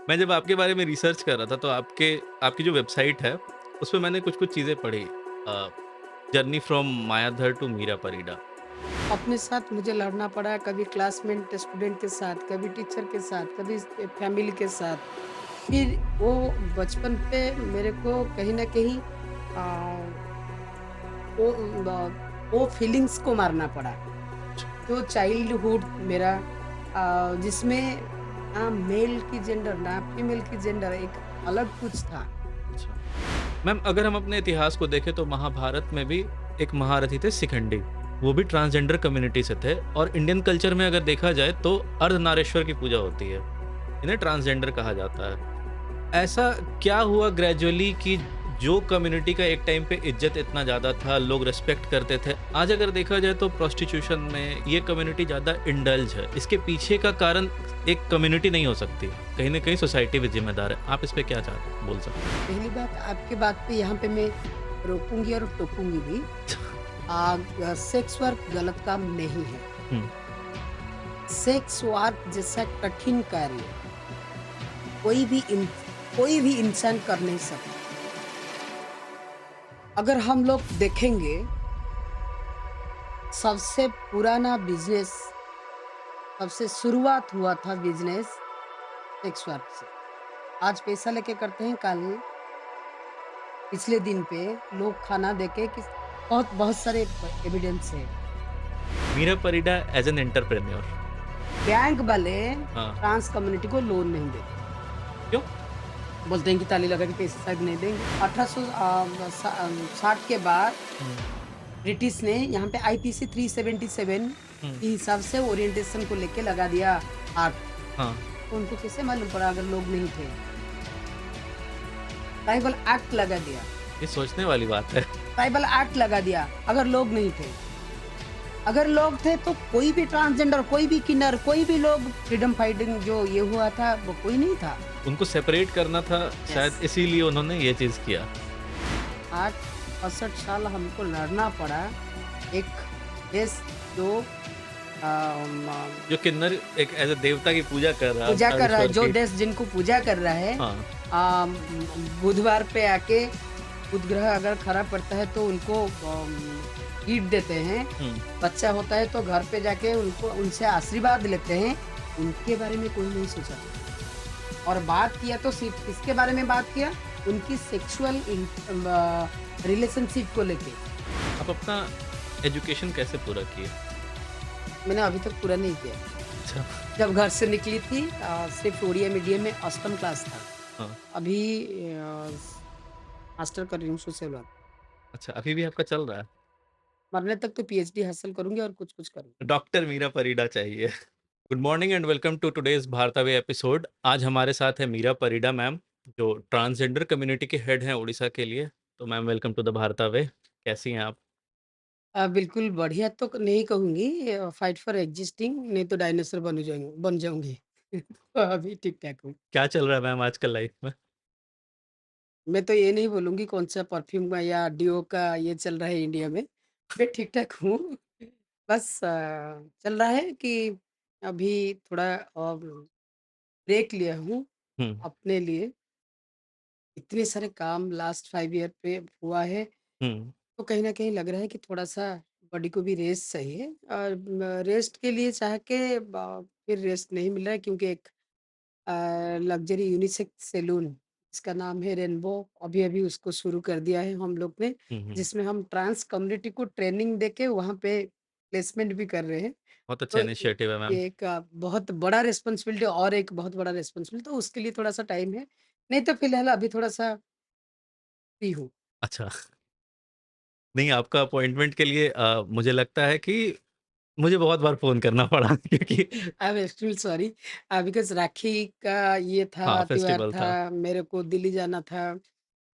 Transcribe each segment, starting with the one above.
मैं जब आपके बारे में रिसर्च कर रहा था तो आपकी जो वेबसाइट है, उसपे मैंने कुछ-कुछ चीज़ें पढ़ी। Journey from Mayadhar to Meera Parida. अपने साथ मुझे लड़ना पड़ा, कभी क्लासमेट स्टूडेंट के साथ, कभी टीचर के साथ, कभी फैमिली के साथ। फिर वो बचपन पे मेरे को कहीं न कहीं वो वो फीलिंग्स को मारना पड़ा। जो चाइल्डहुड मेरा जिसमें ना मेल की जेंडर, ना फीमेल की जेंडर, एक अलग कुछ था। अच्छा। मैम अगर हम अपने इतिहास को देखें तो महाभारत में भी एक महारथी थे शिखंडी। वो भी ट्रांसजेंडर कम्युनिटी से थे और इंडियन कल्चर में अगर देखा जाए तो अर्धनारीश्वर की पूजा होती है। इन्हें ट्रांसजेंडर कहा जाता है। ऐसा क्या हुआ ग्रेजुअली कि जो कम्युनिटी का एक टाइम पे इज़्ज़त इतना ज़्यादा था, लोग रिस्पेक्ट करते थे। आज अगर देखा जाए तो प्रोस्टिट्यूशन में ये कम्युनिटी ज़्यादा इंडल्ज है। इसके पीछे का कारण एक कम्युनिटी नहीं हो सकती। कहीं न कहीं सोसाइटी भी ज़िम्मेदार है। आप इस पे क्या बोल सकते हैं? पहली बात, आपकी बात पे यहाँ पे मैं रोकूँगी और टोकूँगी भी। सेक्स वर्क गलत काम नहीं है। हुँ, सेक्स वर्क जैसा कठिन कार्य कोई भी इन कोई भी इंसान कर नहीं सकता। अगर हम लोग देखेंगे, सबसे पुराना बिज़नेस, सबसे शुरुआत हुआ था बिज़नेस सेक्स वर्क से। आज पैसा लेके करते हैं, कल पिछले दिन पे लोग खाना देके किस बहुत बहुत सारे एविडेंस है। Meera Parida as an entrepreneur. Bank वाले हाँ, ट्रांस कम्युनिटी को लोन नहीं देते। क्यों? बोलते हैं कि ताली लगा के पैसे शायद नहीं देंगे। 1860 के बाद हुँ, ब्रिटिश ने यहाँ पे आईपीसी 377 हुँ, के हिसाब से ओरिएंटेशन को लेके लगा दिया एक्ट। हाँ, तो उनको कैसे मालूम पड़ा अगर लोग नहीं थे? ट्राइबल एक्ट लगा दिया। ये सोचने वाली बात है। ट्राइबल एक्ट लगा दिया अगर लोग नहीं थे। अगर लोग थे तो कोई भी ट्रांसजेंडर, कोई भी किन्नर, कोई भी लोग फ्रीडम फाइटिंग जो ये हुआ था वो कोई नहीं था। उनको सेपरेट करना था यस। शायद इसीलिए उन्होंने ये चीज़ किया। आज 65 साल हमको लड़ना पड़ा। एक देश जो जो किन्नर एक एज़ अ देवता की पूजा कर रहा है, पूजा कर रहा है, अर्धनारीश्वर जो की। देश जिनको पूजा कर रहा है, हाँ, अम, बुधवार पे आके बुध ग्रह अगर खराब पड़ता है तो उनको ईंट देते हैं। हुँ, बच्चा होता है तो घर पे जाके उनको उनसे आशीर्वाद लेते हैं। उनके बारे में कोई नहीं सोचा। और बात किया तो सिर्फ किसके बारे में बात किया? उनकी सेक्सुअल रिलेशनशिप को लेके। आप अपना एजुकेशन कैसे पूरा किए? मैंने अभी तक पूरा नहीं किया। अच्छा, जब घर से निकली थी सिर्फ ओडिया मीडियम में अष्टम क्लास था। हाँ, अभी मास्टर कर रही हूँ सोशल वर्क। अच्छा अभी भी आपका चल रहा है? मरने तक तो पीएचडी हासिल करूँगी और कुछ-कुछ करूँगी। डॉक्टर मीरा परीडा चाहिए। Good morning and welcome to today's भारतावे एपिसोड। आज हमारे साथ है मीरा परीडा मैम, जो ट्रांसजेंडर कम्युनिटी के हेड हैं ओडिशा के लिए। तो मैम वेलकम टू द भारतावे। कैसी हैं आप? बिल्कुल बढ़िया तो नहीं कहूँगी, फाइट फॉर एक्जिस्टिंग, नहीं तो डायनासोर बन जाऊँगी। तो अभी ठीक-ठाक हूँ। क्या चल रहा है मैम आजकल लाइफ में? मैं तो ये नहीं बोलूँगी कौन-सा परफ्यूम का या डियो का ये चल रहा है इंडिया में। मैं ठीक-ठाक हूँ। बस चल रहा है कि अभी थोड़ा ब्रेक लिया हूँ हुँ, अपने लिए। इतने सारे काम लास्ट 5 ईयर पे हुआ है, हुँ, तो कहीं न कहीं लग रहा है कि थोड़ा-सा बॉडी को भी रेस्ट चाहिए। और रेस्ट के लिए चाह के फिर रेस्ट नहीं मिल रहा है, क्योंकि एक लग्ज़री यूनिसेक्स सैलून जिसका नाम है रेनबो, अभी-अभी उसको शुरू कर दिया है हम लोग ने, हुँ, हुँ। जिसमें हम ट्रांस कम्युनिटी को ट्रेनिंग देके वहाँ पे प्लेसमेंट भी कर रहे हैं। बहुत अच्छा तो इनिशिएटिव है मैम। ये एक बहुत बड़ा रिस्पॉन्सिबिलिटी, और एक बहुत बड़ा रिस्पॉन्सिबिलिटी, तो उसके लिए थोड़ा-सा टाइम है। नहीं तो फिलहाल अभी थोड़ा-सा फ्री हूँ। अच्छा, नहीं आपका अपॉइंटमेंट के लिए मुझे लगता है कि मुझे बहुत बार फ़ोन करना पड़ा क्योंकि I am extremely sorry, because Rakhi का ये हाँ, था, त्योहार फेस्टिवल था। था, मेरे को दिल्ली जाना था।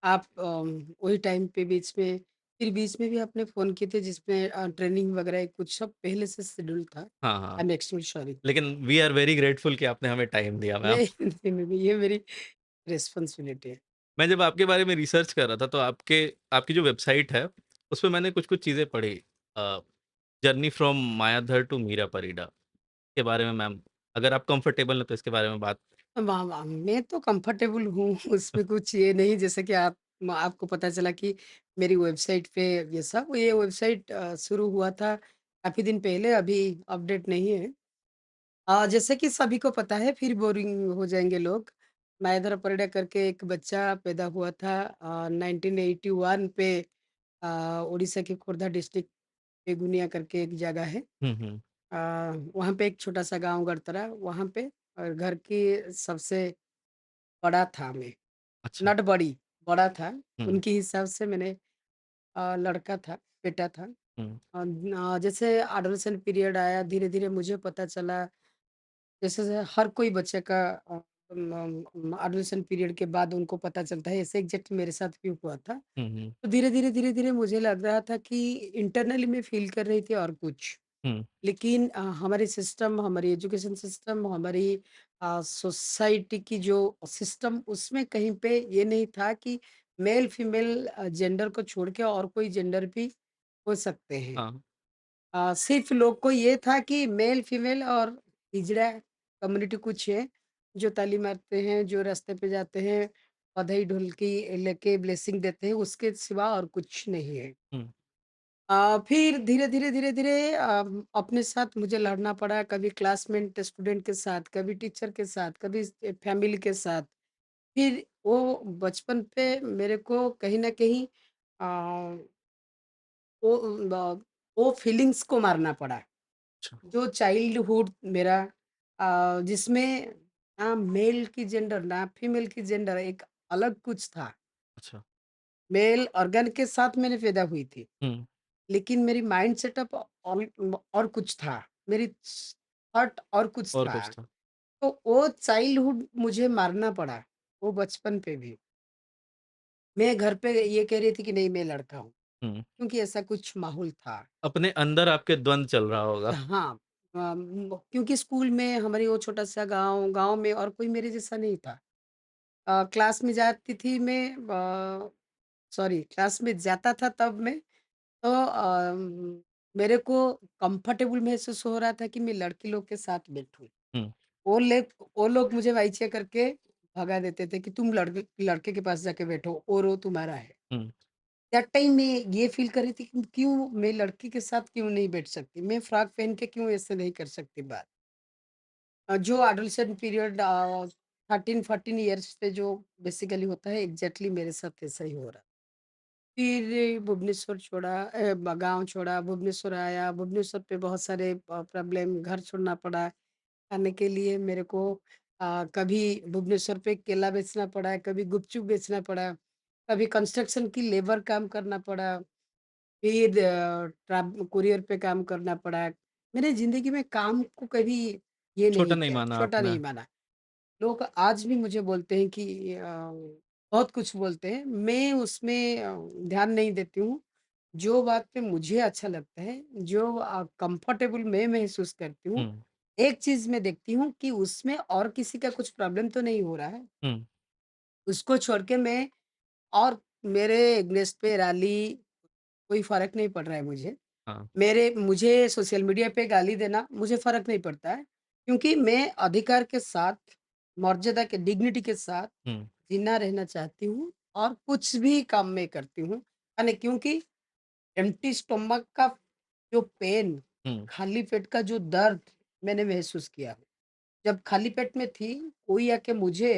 आप वही टाइम पे बीच में, फिर बीच में भी आपने फ़ोन किए थे जिसमें ट्रेनिंग वगैरह कुछ सब पहले से शेड्यूल था। हाँ, आई हाँ। M extremely sorry. लेकिन वी आर वेरी ग्रेटफुल कि आपने हमें टाइम दिया मैम। नहीं, नहीं, ये मेरी रिस्पॉन्सिबिलिटी है। मैं जब आपके बारे में रिसर्च कर रहा था तो आपकी जो वेबसाइट है, उसपे मैंने कुछ-कुछ चीज़ें पढ़ी। Uh, journey from Mayadhar to Meera Parida के बारे में मैम, अगर आप कंफर्टेबल हैं तो इसके बारे में बात वाह, वाह! मैं तो कंफर्टेबल हूँ उसमें कुछ ये नहीं जैसे कि आपको पता चला कि मेरी वेबसाइट पे ये वेबसाइट शुरू हुआ था काफ़ी दिन पहले अभी अपडेट नहीं है। जैसे कि सभी को पता है फिर बोरिंग हो जाएँगे लोग। मायाधर परिड़ा करके एक बच्चा पैदा हुआ था 1981 पे उड़ीसा के खोर्धा डिस्ट्रिक्ट बेगुनिया करके एक जगह है। हुँ, हुँ। अ, वहाँ पे एक छोटा-सा गाँव गढ़तरा वहाँ पे और घर की सबसे बड़ा था मैं, अच्छा। नॉट बड़ी, बड़ा था। हुँ, उनके हिसाब से मैंने लड़का था, बेटा था। हुँ, जैसे एडोलेसेंट पीरियड आया धीरे-धीरे मुझे पता चला जैसे हर कोई बच्चे का एडोलेसेंट पीरियड के बाद उनको पता चलता है, ऐसे एग्ज़ैक्ट मेरे साथ भी हुआ था। हुँ, हुँ, तो धीरे-धीरे मुझे लग रहा था कि इंटरनली मैं फ़ील कर रही थी और कुछ। हुँ, लेकिन हमारी सिस्टम, हमारी एजुकेशन सिस्टम, हमारी सोसाइटी की जो सिस्टम उसमें कहीं पे ये नहीं था कि मेल फीमेल जेंडर को छोड़ के और कोई जेंडर भी हो सकते हैं। हाँ, सिर्फ़ लोग को ये था कि मेल फीमेल और हिजड़ा कम्युनिटी कुछ है, जो ताली मारते हैं, जो रास्ते पे जाते हैं, बधाई ढोलकी लेके ब्लेसिंग देते हैं, उसके सिवा और कुछ नहीं है। हुँ, फिर धीरे-धीरे अपने साथ मुझे लड़ना पड़ा, कभी क्लासमेट स्टूडेंट के साथ, कभी टीचर के साथ, कभी फैमिली के साथ। फिर वो बचपन पे मेरे को कहीं न कहीं अ, वो वो फीलिंग्स को मारना पड़ा। अच्छा, जो चाइल्डहुड मेरा जिसमें ना मेल की जेंडर, ना फीमेल की जेंडर एक अलग कुछ था। अच्छा। मेल ऑर्गन के साथ मैंने पैदा हुई थी। हुँ, लेकिन मेरी माइंड सेटअप और कुछ था। मेरी थॉट और कुछ और था। कुछ था। तो वो चाइल्डहुड मुझे मारना पड़ा, वो बचपन पे भी। मैं घर पे ये कह रही थी कि नहीं मैं लड़का हूँ, हुँ, क्योंकि ऐसा कुछ माहौल था। अपने अंदर आपके द्वंद चल रहा होगा। हाँ, क्योंकि स्कूल में हमारी वो छोटा-सा गाँव, गाँव में और कोई मेरे जैसा नहीं था। क्लास में जाती थी मैं सॉरी क्लास में जाता था तब मैं तो मेरे को कंफर्टेबल महसूस हो रहा था कि मैं लड़के लोग के साथ बैठूँ। हुँ, वो लेक वो लोग मुझे वाइचिया करके भगा देते थे कि तुम लड़के लड़के के पास जाके बैठो और वो तुम्हारा है। हुँ, दैट टाइम मैं ये फ़ील कर रही थी कि क्यों मैं लड़की के साथ क्यों नहीं बैठ सकती? मैं फ्रॉक पहन के क्यों ऐसे नहीं कर सकती बात? जो एडोलेसेंट पीरियड 13-14 इयर्स पे जो बेसिकली होता है एग्ज़ैक्टली मेरे साथ ऐसा ही हो रहा। फिर भुवनेश्वर छोड़ा गाँव छोड़ा, भुवनेश्वर आया, भुवनेश्वर पे बहुत सारे प्रॉब्लम घर छोड़ना पड़ा, खाने के लिए मेरे को कभी भुवनेश्वर पे केला बेचना पड़ा, कभी गुपचुप बेचना पड़ा, कभी कंस्ट्रक्शन की लेबर काम करना पड़ा, फिर कुरियर पे काम करना पड़ा। मैंने ज़िंदगी में काम को कभी ये छोटा नहीं नहीं किया, माना छोटा आपने। नहीं माना। लोग आज भी मुझे बोलते हैं कि बहुत कुछ बोलते हैं, मैं उसमें ध्यान नहीं देती हूँ। जो बात पे मुझे अच्छा लगता है, जो कंफर्टेबल मैं महसूस करती हूँ, हुँ, एक चीज़ मैं देखती हूँ कि उसमें और किसी का कुछ प्रॉब्लम तो नहीं हो रहा है। हुँ, उसको छोड़ के मैं और मेरे एग्नेस्ट पे रैली कोई फ़र्क नहीं पड़ रहा है मुझे। हाँ, मुझे सोशल मीडिया पे गाली देना मुझे फ़र्क नहीं पड़ता है, क्योंकि मैं अधिकार के साथ, मर्यादा के डिग्निटी के साथ हुँ, ज़िंदा रहना चाहती हूँ और कुछ भी काम मैं करती हूँ। यानी क्योंकि एम्प्टी स्टोमक का जो पेन, हुँ, खाली पेट का जो दर्द मैंने महसूस किया। जब खाली पेट में थी, कोई आके मुझे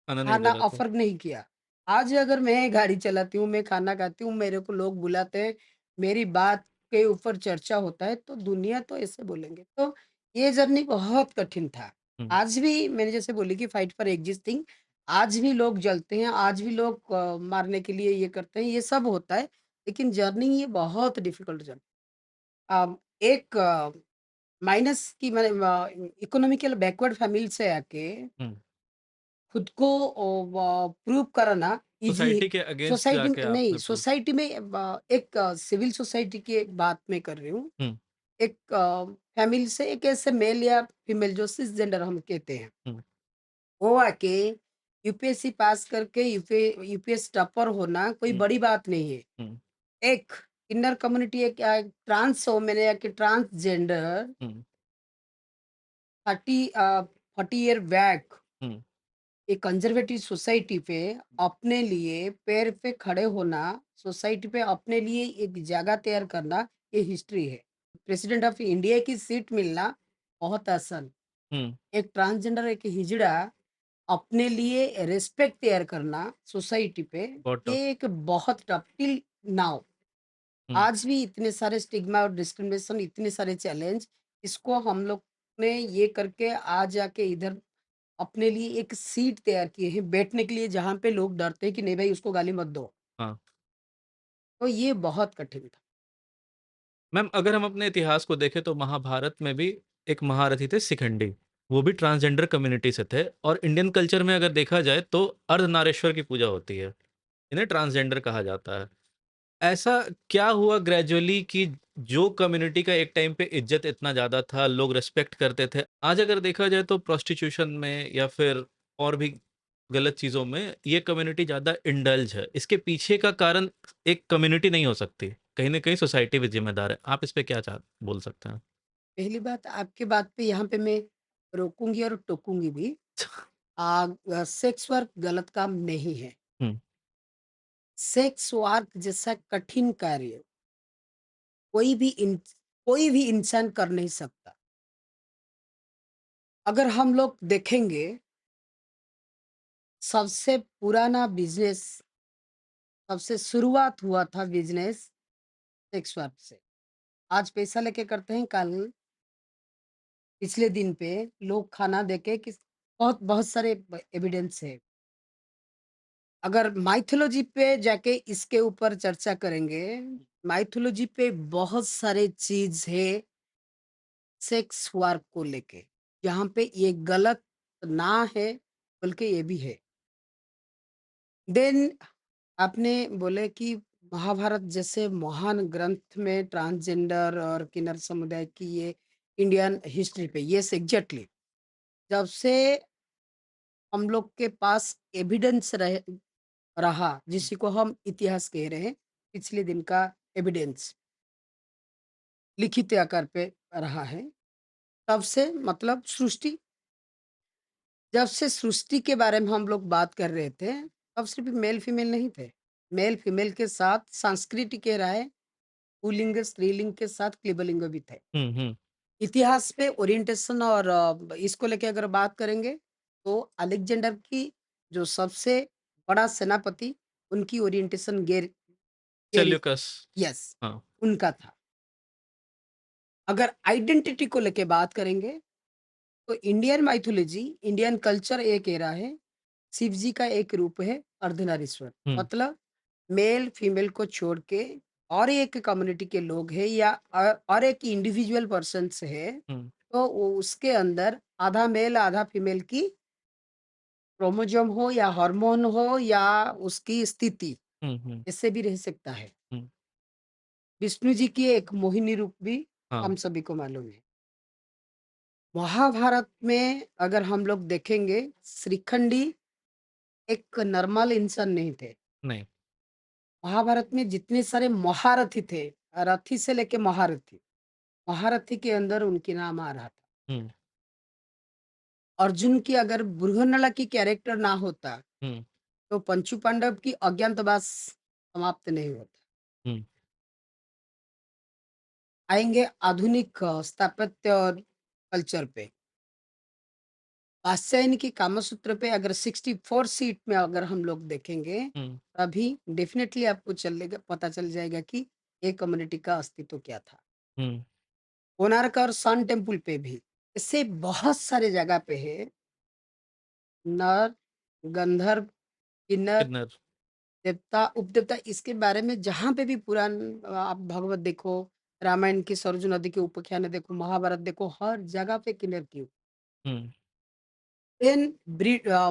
खाना नहीं दे खाना रहा था। ऑफ़र नहीं किया। आज अगर मैं गाड़ी चलाती हूँ, मैं खाना खाती हूँ, मेरे को लोग बुलाते हैं, मेरी बात के ऊपर चर्चा होता है, तो दुनिया तो ऐसे बोलेंगे। तो ये जर्नी बहुत कठिन था। हुँ, आज भी मैंने जैसे बोली कि फाइट फॉर एक्जिस्टिंग आज भी लोग जलते हैं, आज भी लोग मारने के लिए ये करते हैं, ये सब होता है। लेकिन जर्नी ये बहुत डिफ़िकल्ट जर्नी एक माइनस की मैंने इकोनॉमिकल बैकवर्ड फैमिली से आके हुँ। खुद को प्रूव कराना ईज़ी सोसाइटी के अगेंस्ट सोसाइटी जाके में नहीं, आपने प्रूव सोसाइटी में एक सिविल सोसाइटी की एक बात मैं कर रही हूँ। हुँ, एक फैमिली से एक ऐसे मेल या फीमेल जो सिसजेंडर हम कहते हैं, हुँ, वो आके यूपीएससी पास करके यूपीएस टॉपर होना कोई हुँ, बड़ी बात नहीं है। हुँ, एक इनर कम्युनिटी एक ट्रांस हो मैंने या कि ट्रांसजेंडर हुँ, 40 40 ईयर बैक हुँ, एक कंजर्वेटिव सोसाइटी पे अपने लिए पैर पे खड़े होना, सोसाइटी पे अपने लिए एक जगह तैयार करना, ये हिस्ट्री है। प्रेसिडेंट ऑफ इंडिया की सीट मिलना बहुत आसान। हुँ, एक ट्रांसजेंडर, एक हिजड़ा अपने लिए रिस्पेक्ट तैयार करना सोसाइटी पे, बहुत टफ। ये एक बहुत टफ टिल नाउ। हुँ, आज भी इतने सारे स्टिग्मा और डिस्क्रिमिनेशन, इतने सारे चैलेंज, इसको हम लोग ने ये करके आज जाके इधर अपने लिए एक सीट तैयार किए हैं बैठने के लिए, जहाँ पे लोग डरते हैं कि नहीं भाई उसको गाली मत दो। हाँ। तो ये बहुत कठिन था। मैम अगर हम अपने इतिहास को देखें तो महाभारत में भी एक महारथी थे शिखंडी। वो भी ट्रांसजेंडर कम्युनिटी से थे और इंडियन कल्चर में अगर देखा जाए तो अर्धनारीश्वर की पूजा होती है। इन्हें ट्रांसजेंडर कहा जाता है। ऐसा क्या हुआ ग्रेजुअली कि जो कम्युनिटी का एक टाइम पे इज्जत इतना ज़्यादा था, लोग रिस्पेक्ट करते थे। आज अगर देखा जाए तो प्रोस्टिट्यूशन में या फिर और भी गलत चीज़ों में ये कम्युनिटी ज़्यादा इंडल्ज है। इसके पीछे का कारण एक कम्युनिटी नहीं हो सकती। कहीं न कहीं सोसाइटी भी ज़िम्मेदार है। आप इस पे क्या बोल सकते हैं? पहली बात, आपकी बात पे यहाँ पे मैं रोकूँगी और टोकूँगी भी। सेक्स वर्क गलत काम नहीं है। हुँ, सेक्स वर्क जैसा कठिन कार्य कोई भी इन कोई भी इंसान कर नहीं सकता। अगर हम लोग देखेंगे, सबसे पुराना बिज़नेस, सबसे शुरुआत हुआ था बिज़नेस सेक्स वर्क से। आज पैसा लेके करते हैं, कल पिछले दिन पे लोग खाना देके किस बहुत बहुत सारे एविडेंस है। अगर माइथोलॉजी पे जाके इसके ऊपर चर्चा करेंगे, माइथोलॉजी पे बहुत सारे चीज़ है सेक्स वर्क को लेके, जहाँ पे ये गलत ना है, बल्कि ये भी है। देन आपने बोले कि महाभारत जैसे महान ग्रंथ में ट्रांसजेंडर और किन्नर समुदाय की ये इंडियन हिस्ट्री पे, यस एग्ज़ैक्टली। जब से हम लोग के पास एविडेंस रहा, जिसी को हम इतिहास कह रहे हैं, पिछले दिन का एविडेंस लिखित आकार पे रहा है, तब से मतलब सृष्टि, जब से सृष्टि के बारे में हम लोग बात कर रहे थे, तब सिर्फ मेल फीमेल नहीं थे। मेल फीमेल के साथ संस्कृति कह रहा है, पुल्लिंग स्त्रीलिंग के साथ क्लिबलिंग भी थे। हुँ, हुँ। इतिहास पे ओरिएंटेशन और इसको लेके अगर बात करेंगे, तो अलेक्जेंडर की जो सबसे बड़ा सेनापति, उनकी ओरिएंटेशन गेरी सेल्यूकस। यस, हाँ। उनका था। अगर आइडेंटिटी को लेके बात करेंगे, तो इंडियन माइथोलॉजी, इंडियन कल्चर ये कह रहा है, शिव जी का एक रूप है अर्धनारीश्वर। हुँ, मतलब मेल फीमेल को छोड़ के और एक कम्युनिटी के लोग हैं, या और एक इंडिविजुअल पर्सन्स है, हुँ, तो वो उसके अंदर आधा मेल आधा फीमेल की क्रोमोसोम हो या हार्मोन हो या उसकी स्थिति, हुँ, हुँ, इससे भी रह सकता है। हुँ। विष्णु जी की एक मोहिनी रूप भी हाँ, हम सभी को मालूम है। महाभारत में अगर हम लोग देखेंगे, श्रीखंडी एक नॉर्मल इंसान नहीं थे। नहीं। महाभारत में जितने सारे महारथी थे, रथी से लेके महारथी, महारथी के अंदर उनके नाम आ रहा था। हुँ, अर्जुन की अगर बृहन्नला की कैरेक्टर ना होता, हुँ, तो पंचू पांडव की अज्ञातवास समाप्त नहीं होता। हुँ, आएँगे आधुनिक स्थापत्य और कल्चर पे। कात्यायनी की कामसूत्र पे अगर 64 सीट में अगर हम लोग देखेंगे, हुँ, तभी डेफ़िनेटली आपको चलेगा, पता चल जाएगा कि ये कम्युनिटी का अस्तित्व क्या था। हुँ। कोणार्क और सन टेम्पल पे भी, ऐसे बहुत सारे जगह पे है, नर, गंधर्व, किन्नर, किन्नर। देवता, उपदेवता, इसके बारे में जहाँ पे भी आप भागवत देखो, रामायण की सरजू नदी के उपाख्यान देखो, महाभारत देखो, हर जगह पे किन्नर की। हुँ,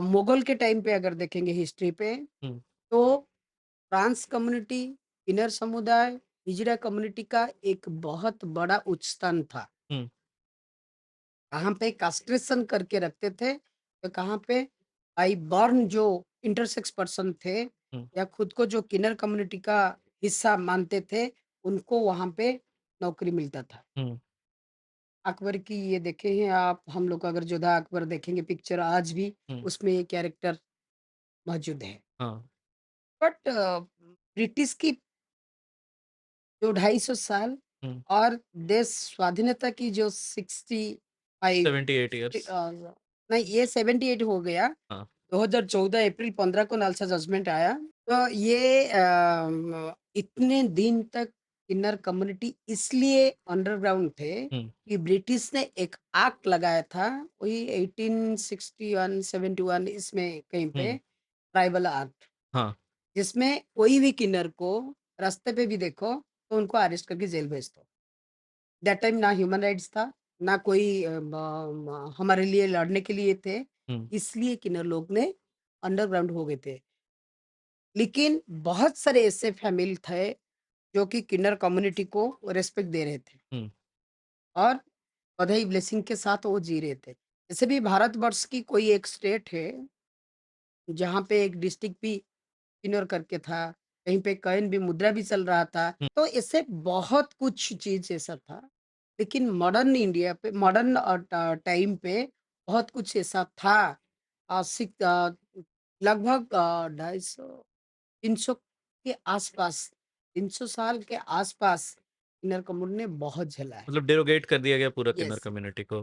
मुगल के टाइम पे अगर देखेंगे हिस्ट्री पे, हुँ, तो फ्रांस कम्युनिटी, किन्नर समुदाय, हिजड़ा कम्युनिटी का एक बहुत बड़ा उच्च स्थान था। हुँ, कहाँ पे कास्ट्रेशन करके रखते थे, तो कहाँ पे बाई बॉर्न जो इंटरसेक्स पर्सन थे, हुँ, या खुद को जो किन्नर कम्युनिटी का हिस्सा मानते थे, उनको वहाँ पे नौकरी मिलता था। हुँ। अकबर की ये देखे हैं आप, हम लोग अगर जोधा अकबर देखेंगे पिक्चर आज भी हुँ, उसमें ये कैरेक्टर मौजूद है। हाँ, बट ब्रिटिश की जो 250 साल हुँ, और देश स्वाधीनता की जो 65 78 इयर्स नहीं ये 78 हो गया। हाँ, 2014 अप्रैल 15 को नालसा जजमेंट आया। तो ये इतने दिन तक किन्नर कम्युनिटी इसलिए अंडरग्राउंड थे हुँ, कि ब्रिटिश ने एक एक्ट लगाया था, वही 1861 71 इसमें कहीं पे हुँ, ट्राइबल एक्ट, हाँ, जिसमें कोई भी किन्नर को रास्ते पे भी देखो तो उनको अरेस्ट करके जेल भेज दो। दैट टाइम ना ह्यूमन राइट्स था, ना कोई हमारे लिए लड़ने के लिए थे, हुँ, इसलिए किन्नर लोग ने अंडरग्राउंड हो गए थे। लेकिन बहुत सारे ऐसे फैमिली थे जो कि किन्नर कम्युनिटी को रिस्पेक्ट दे रहे थे हुँ, और बधाई ब्लेसिंग के साथ वो जी रहे थे। जैसे भी भारतवर्ष की कोई एक स्टेट है जहाँ पे एक डिस्ट्रिक्ट भी किन्नर करके था, कहीं पे कॉइन भी मुद्रा भी चल रहा था, हुँ, तो ऐसे बहुत कुछ चीज़ ऐसा था। लेकिन मॉडर्न इंडिया पे मॉडर्न टाइम पे बहुत कुछ ऐसा था लगभग 250 300 के आसपास 300 साल के आसपास किन्नर कम्युनिटी ने बहुत झेला है। मतलब डेरोगेट कर दिया गया पूरा किन्नर यस, कम्युनिटी को।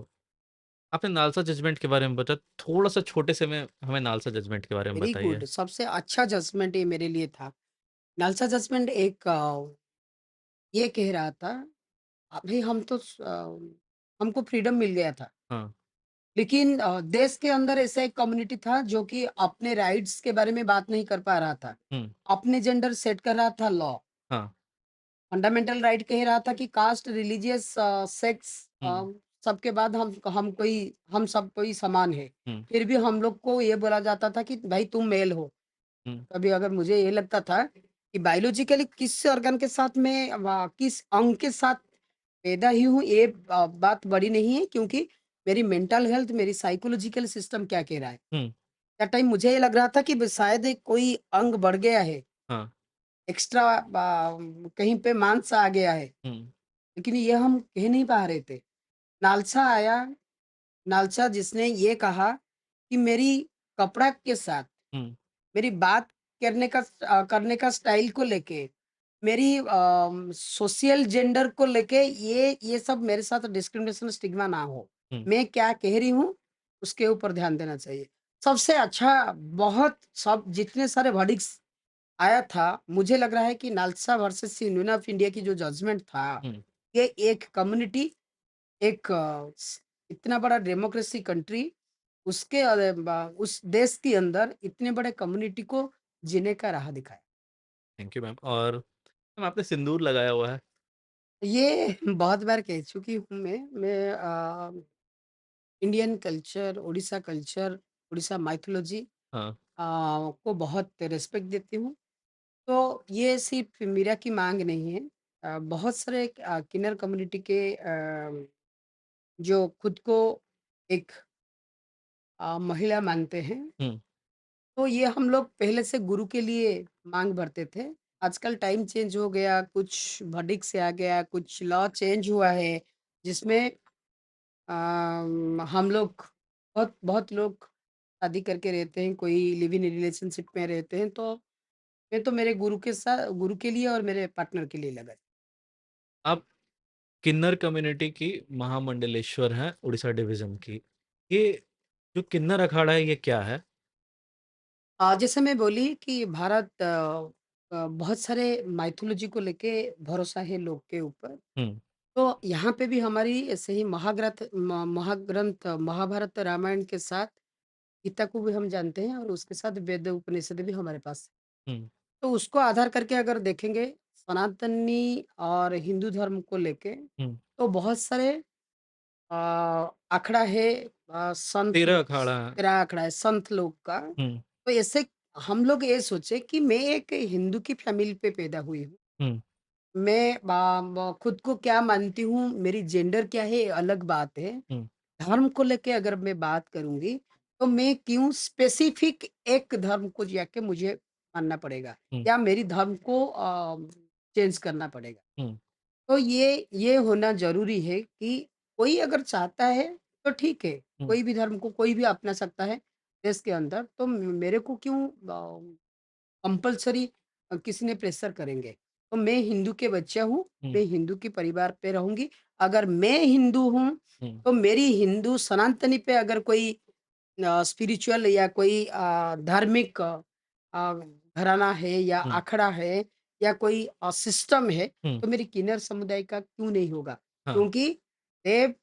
आपने नालसा जजमेंट के बारे में बताया, थोड़ा-सा छोटे से में हमें नालसा जजमेंट के बारे में वेरी बताइए? गुड सबसे अच्छा जजमेंट ये मेरे लिए था। नालसा जजमेंट एक ये कह रहा था अभी हम तो हमको फ्रीडम मिल गया था। हाँ, लेकिन देश के अंदर ऐसा एक कम्युनिटी था जो कि अपने राइट्स के बारे में बात नहीं कर पा रहा था। हुँ, अपने जेंडर सेट कर रहा था लॉ। हाँ, फंडामेंटल राइट कह रहा था कि कास्ट, रिलीजियस, सेक्स हुँ, सबके बाद हम सब कोई समान है। हुँ, फिर भी हम लोग को ये बोला जाता था कि भाई तुम मेल हो। हुँ, कभी अगर मुझे ये लगता था कि बायोलॉजिकली किस ऑर्गन के साथ में किस अंग के साथ पैदा ही हूँ ये बात बड़ी नहीं है क्योंकि मेरी मेंटल हेल्थ, मेरी साइकोलॉजिकल सिस्टम क्या कह रहा है। हुँ, दैट टाइम मुझे ये लग रहा था कि शायद एक कोई अंग बढ़ गया है, हाँ, एक्स्ट्रा कहीं पे मांस आ गया है, हुँ, लेकिन ये हम कह नहीं पा रहे थे। नालसा आया, नालसा जिसने ये कहा कि मेरी कपड़ा के साथ हुँ, मेरी बात करने का स्टाइल को लेके, मेरी सोशल जेंडर को लेके ये सब मेरे साथ डिस्क्रिमिनेशन स्टिग्मा ना हो। हुँ, मैं क्या कह रही हूँ, उसके ऊपर ध्यान देना चाहिए। सबसे अच्छा बहुत सब जितने सारे वर्डिक्ट्स आया था, मुझे लग रहा है कि NALSA versus union of India की जो जजमेंट था, हुँ, ये एक कम्युनिटी एक इतना बड़ा डेमोक्रेसी कंट्री उसके उस देश के अंदर इतने बड़े कम्युनिटी को जीने का राह दिखाया। थैंक यू मैम और मैम आपने सिंदूर लगाया हुआ है? ये बहुत बार कह चुकी हूँ मैं इंडियन कल्चर, उड़ीसा माइथोलॉजी हाँ, को बहुत रिस्पेक्ट देती हूँ। तो ये सिर्फ़ मीरा की माँग नहीं है। बहुत सारे किन्नर कम्युनिटी के जो खुद को एक महिला मानते हैं हुँ, तो ये हम लोग पहले से गुरु के लिए माँग भरते थे। आजकल टाइम चेंज हो गया, कुछ वर्डिक्ट से आ गया, कुछ लॉ चेंज हुआ है, जिसमें हम लोग बहुत बहुत लोग शादी करके रहते हैं, कोई लिव इन रिलेशनशिप में रहते हैं, तो मैं तो मेरे गुरु के लिए और मेरे पार्टनर के लिए लगा। आप किन्नर कम्युनिटी की महामंडलेश्वर हैं उड़ीसा डिवीज़न की। ये जो किन्नर अखाड़ा है ये क्या है? जैसे मैं बोली कि भारत बहुत सारे माइथोलॉजी को लेके भरोसा है लोग के ऊपर। हुँ, तो यहाँ पे भी हमारी ऐसे ही महाग्रंथ महाभारत, रामायण के साथ गीता को भी हम जानते हैं और उसके साथ वेद उपनिषद भी हमारे पास है। हुँ, तो उसको आधार करके अगर देखेंगे सनातनी और हिंदू धर्म को लेके हुँ, तो बहुत सारे अ, अखड़ा है तेरह अखाड़ा है। तेरा अखड़ा है संत लोग का। हुँ, तो ऐसे हम लोग ये सोचे कि मैं एक हिंदू की फैमिली पे पैदा हुई हूँ। हुँ, मैं खुद को क्या मानती हूँ, मेरी जेंडर क्या है, ये अलग बात है। हुँ, धर्म को लेके अगर मैं बात करूँगी, तो मैं क्यों स्पेसिफ़िक एक धर्म को जाके मुझे मानना पड़ेगा हुँ, या मेरी धर्म को चेंज करना पड़ेगा। हुँ, तो ये होना ज़रूरी है कि कोई अगर चाहता है तो ठीक है, हुँ, कोई भी धर्म को कोई भी अपना सकता है देश के अंदर, तो मेरे को क्यों कंपल्सरी किसी ने प्रेशर करेंगे। तो मैं हिंदू के बच्चा हूँ, हुँ, मैं हिंदू के परिवार पे रहूँगी। अगर मैं हिंदू हूँ, हुँ, तो मेरी हिंदू सनातनी पे अगर कोई स्पिरिचुअल या कोई धार्मिक अ, घराना है या हुँ, अखाड़ा है या कोई सिस्टम है, हुँ, तो मेरी किन्नर समुदाय का क्यों नहीं होगा? हाँ, क्योंकि देव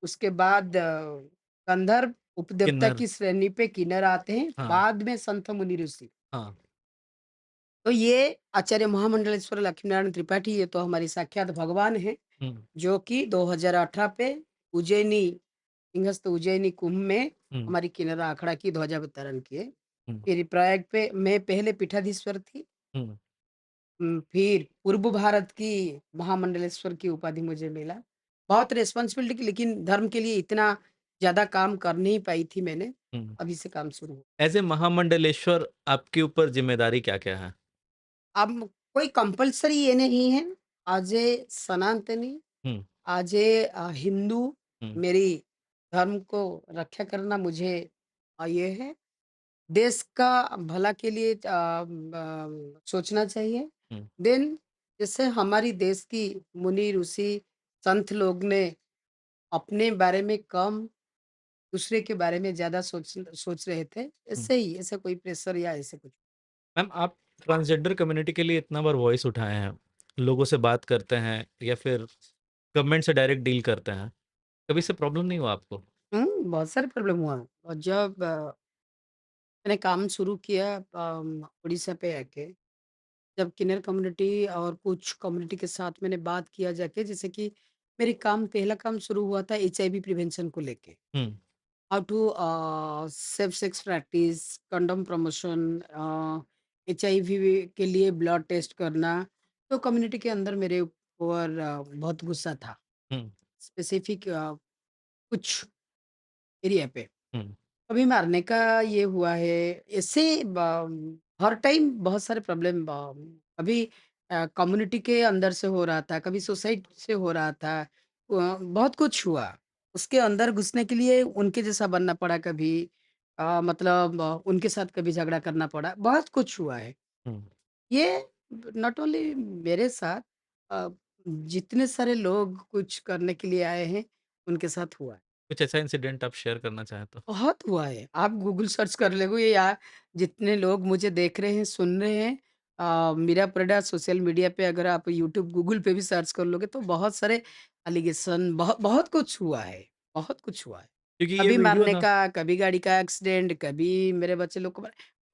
उसके बाद गंधर्व, उपदेवता किन्नर की श्रेणी पे किन्नर आते हैं, हाँ, बाद में संत मुनि ऋषि। हाँ, तो ये आचार्य महामंडलेश्वर लक्ष्मीनारायण त्रिपाठी ये तो हमारे साक्षात भगवान हैं, हुँ, जो कि 2018 पे उज्जैनी सिंहस्थ उज्जैनी कुंभ में हुँ, हमारी किन्नर अखाड़ा की ध्वजावतरण किए। हुँ, फिर प्रयाग पे मैं पहले पीठाधीश्वर थी। हुँ, फिर पूर्व भारत की महामंडलेश्वर की उपाधि मुझे मिला। बहुत रिस्पॉन्सिबिलिटी लेकिन धर्म के लिए इतना ज़्यादा काम कर नहीं पाई थी मैंने, हुँ। अभी से काम शुरू हुआ। एज़ ए महामंडलेश्वर आपके ऊपर ज़िम्मेदारी क्या-क्या है? अब कोई कंपल्सरी ये नहीं है, एज़ ए सनातनी, हुँ, एज़ ए हिंदू हुँ, मेरी धर्म को रक्षा करना मुझे ये है। देश का भला के लिए सोचना चाहिए। हुँ, देन जैसे हमारी देश की मुनि ऋषि संत लोग ने अपने बारे में कम, दूसरे के बारे में ज़्यादा सोच रहे थे। हुँ। ऐसे ही, ऐसा कोई प्रेशर या ऐसे कुछ। मैम आप ट्रांसजेंडर कम्युनिटी के लिए इतना बार वॉइस उठाए हैं, लोगों से बात करते हैं या फिर गवर्नमेंट से डायरेक्ट डील करते हैं। कभी इससे प्रॉब्लम नहीं हुआ आपको? बहुत सारे प्रॉब्लम हुआ और जब मैंने काम शुरू किया उड़ीसा पे आके, जब किन्नर कम्युनिटी और कुछ कम्युनिटी के साथ मैंने बात किया जाके, जैसे कि मेरी काम पहला काम शुरू हुआ था एचआईवी प्रिवेंशन को लेके। Hmm, how to safe sex practice, condom promotion, HIV के लिए ब्लड टेस्ट करना। तो कम्युनिटी के अंदर मेरे ऊपर बहुत गुस्सा था। हुँ, स्पेसिफिक कुछ एरिया पे। हुँ, कभी मारने का ये हुआ है, ऐसे हर टाइम बहुत सारे प्रॉब्लम कभी कम्युनिटी के अंदर से हो रहा था, कभी सोसाइटी से हो रहा था। बहुत कुछ हुआ। उसके अंदर घुसने के लिए उनके जैसा बनना पड़ा कभी, मतलब उनके साथ कभी झगड़ा करना पड़ा, बहुत कुछ हुआ है। हुँ। ये नॉट ओनली मेरे साथ, अ, जितने सारे लोग कुछ करने के लिए आए हैं, उनके साथ हुआ है। कुछ ऐसा इंसिडेंट आप शेयर करना चाहें तो? बहुत हुआ है। आप गूगल सर्च कर लोगे या जितने लोग मुझे देख रहे हैं, सुन रहे हैं, मीरा परेड़ा सोशल मीडिया पे अगर आप यूट्यूब, गूगल पे भी सर्च कर लोगे तो बहुत सारे एलिगेशन, बहुत बहुत कुछ हुआ है, बहुत कुछ हुआ है। क्योंकि ये कभी वीडियो मारने ना का, कभी गाड़ी का एक्सीडेंट, कभी मेरे बच्चे लोग को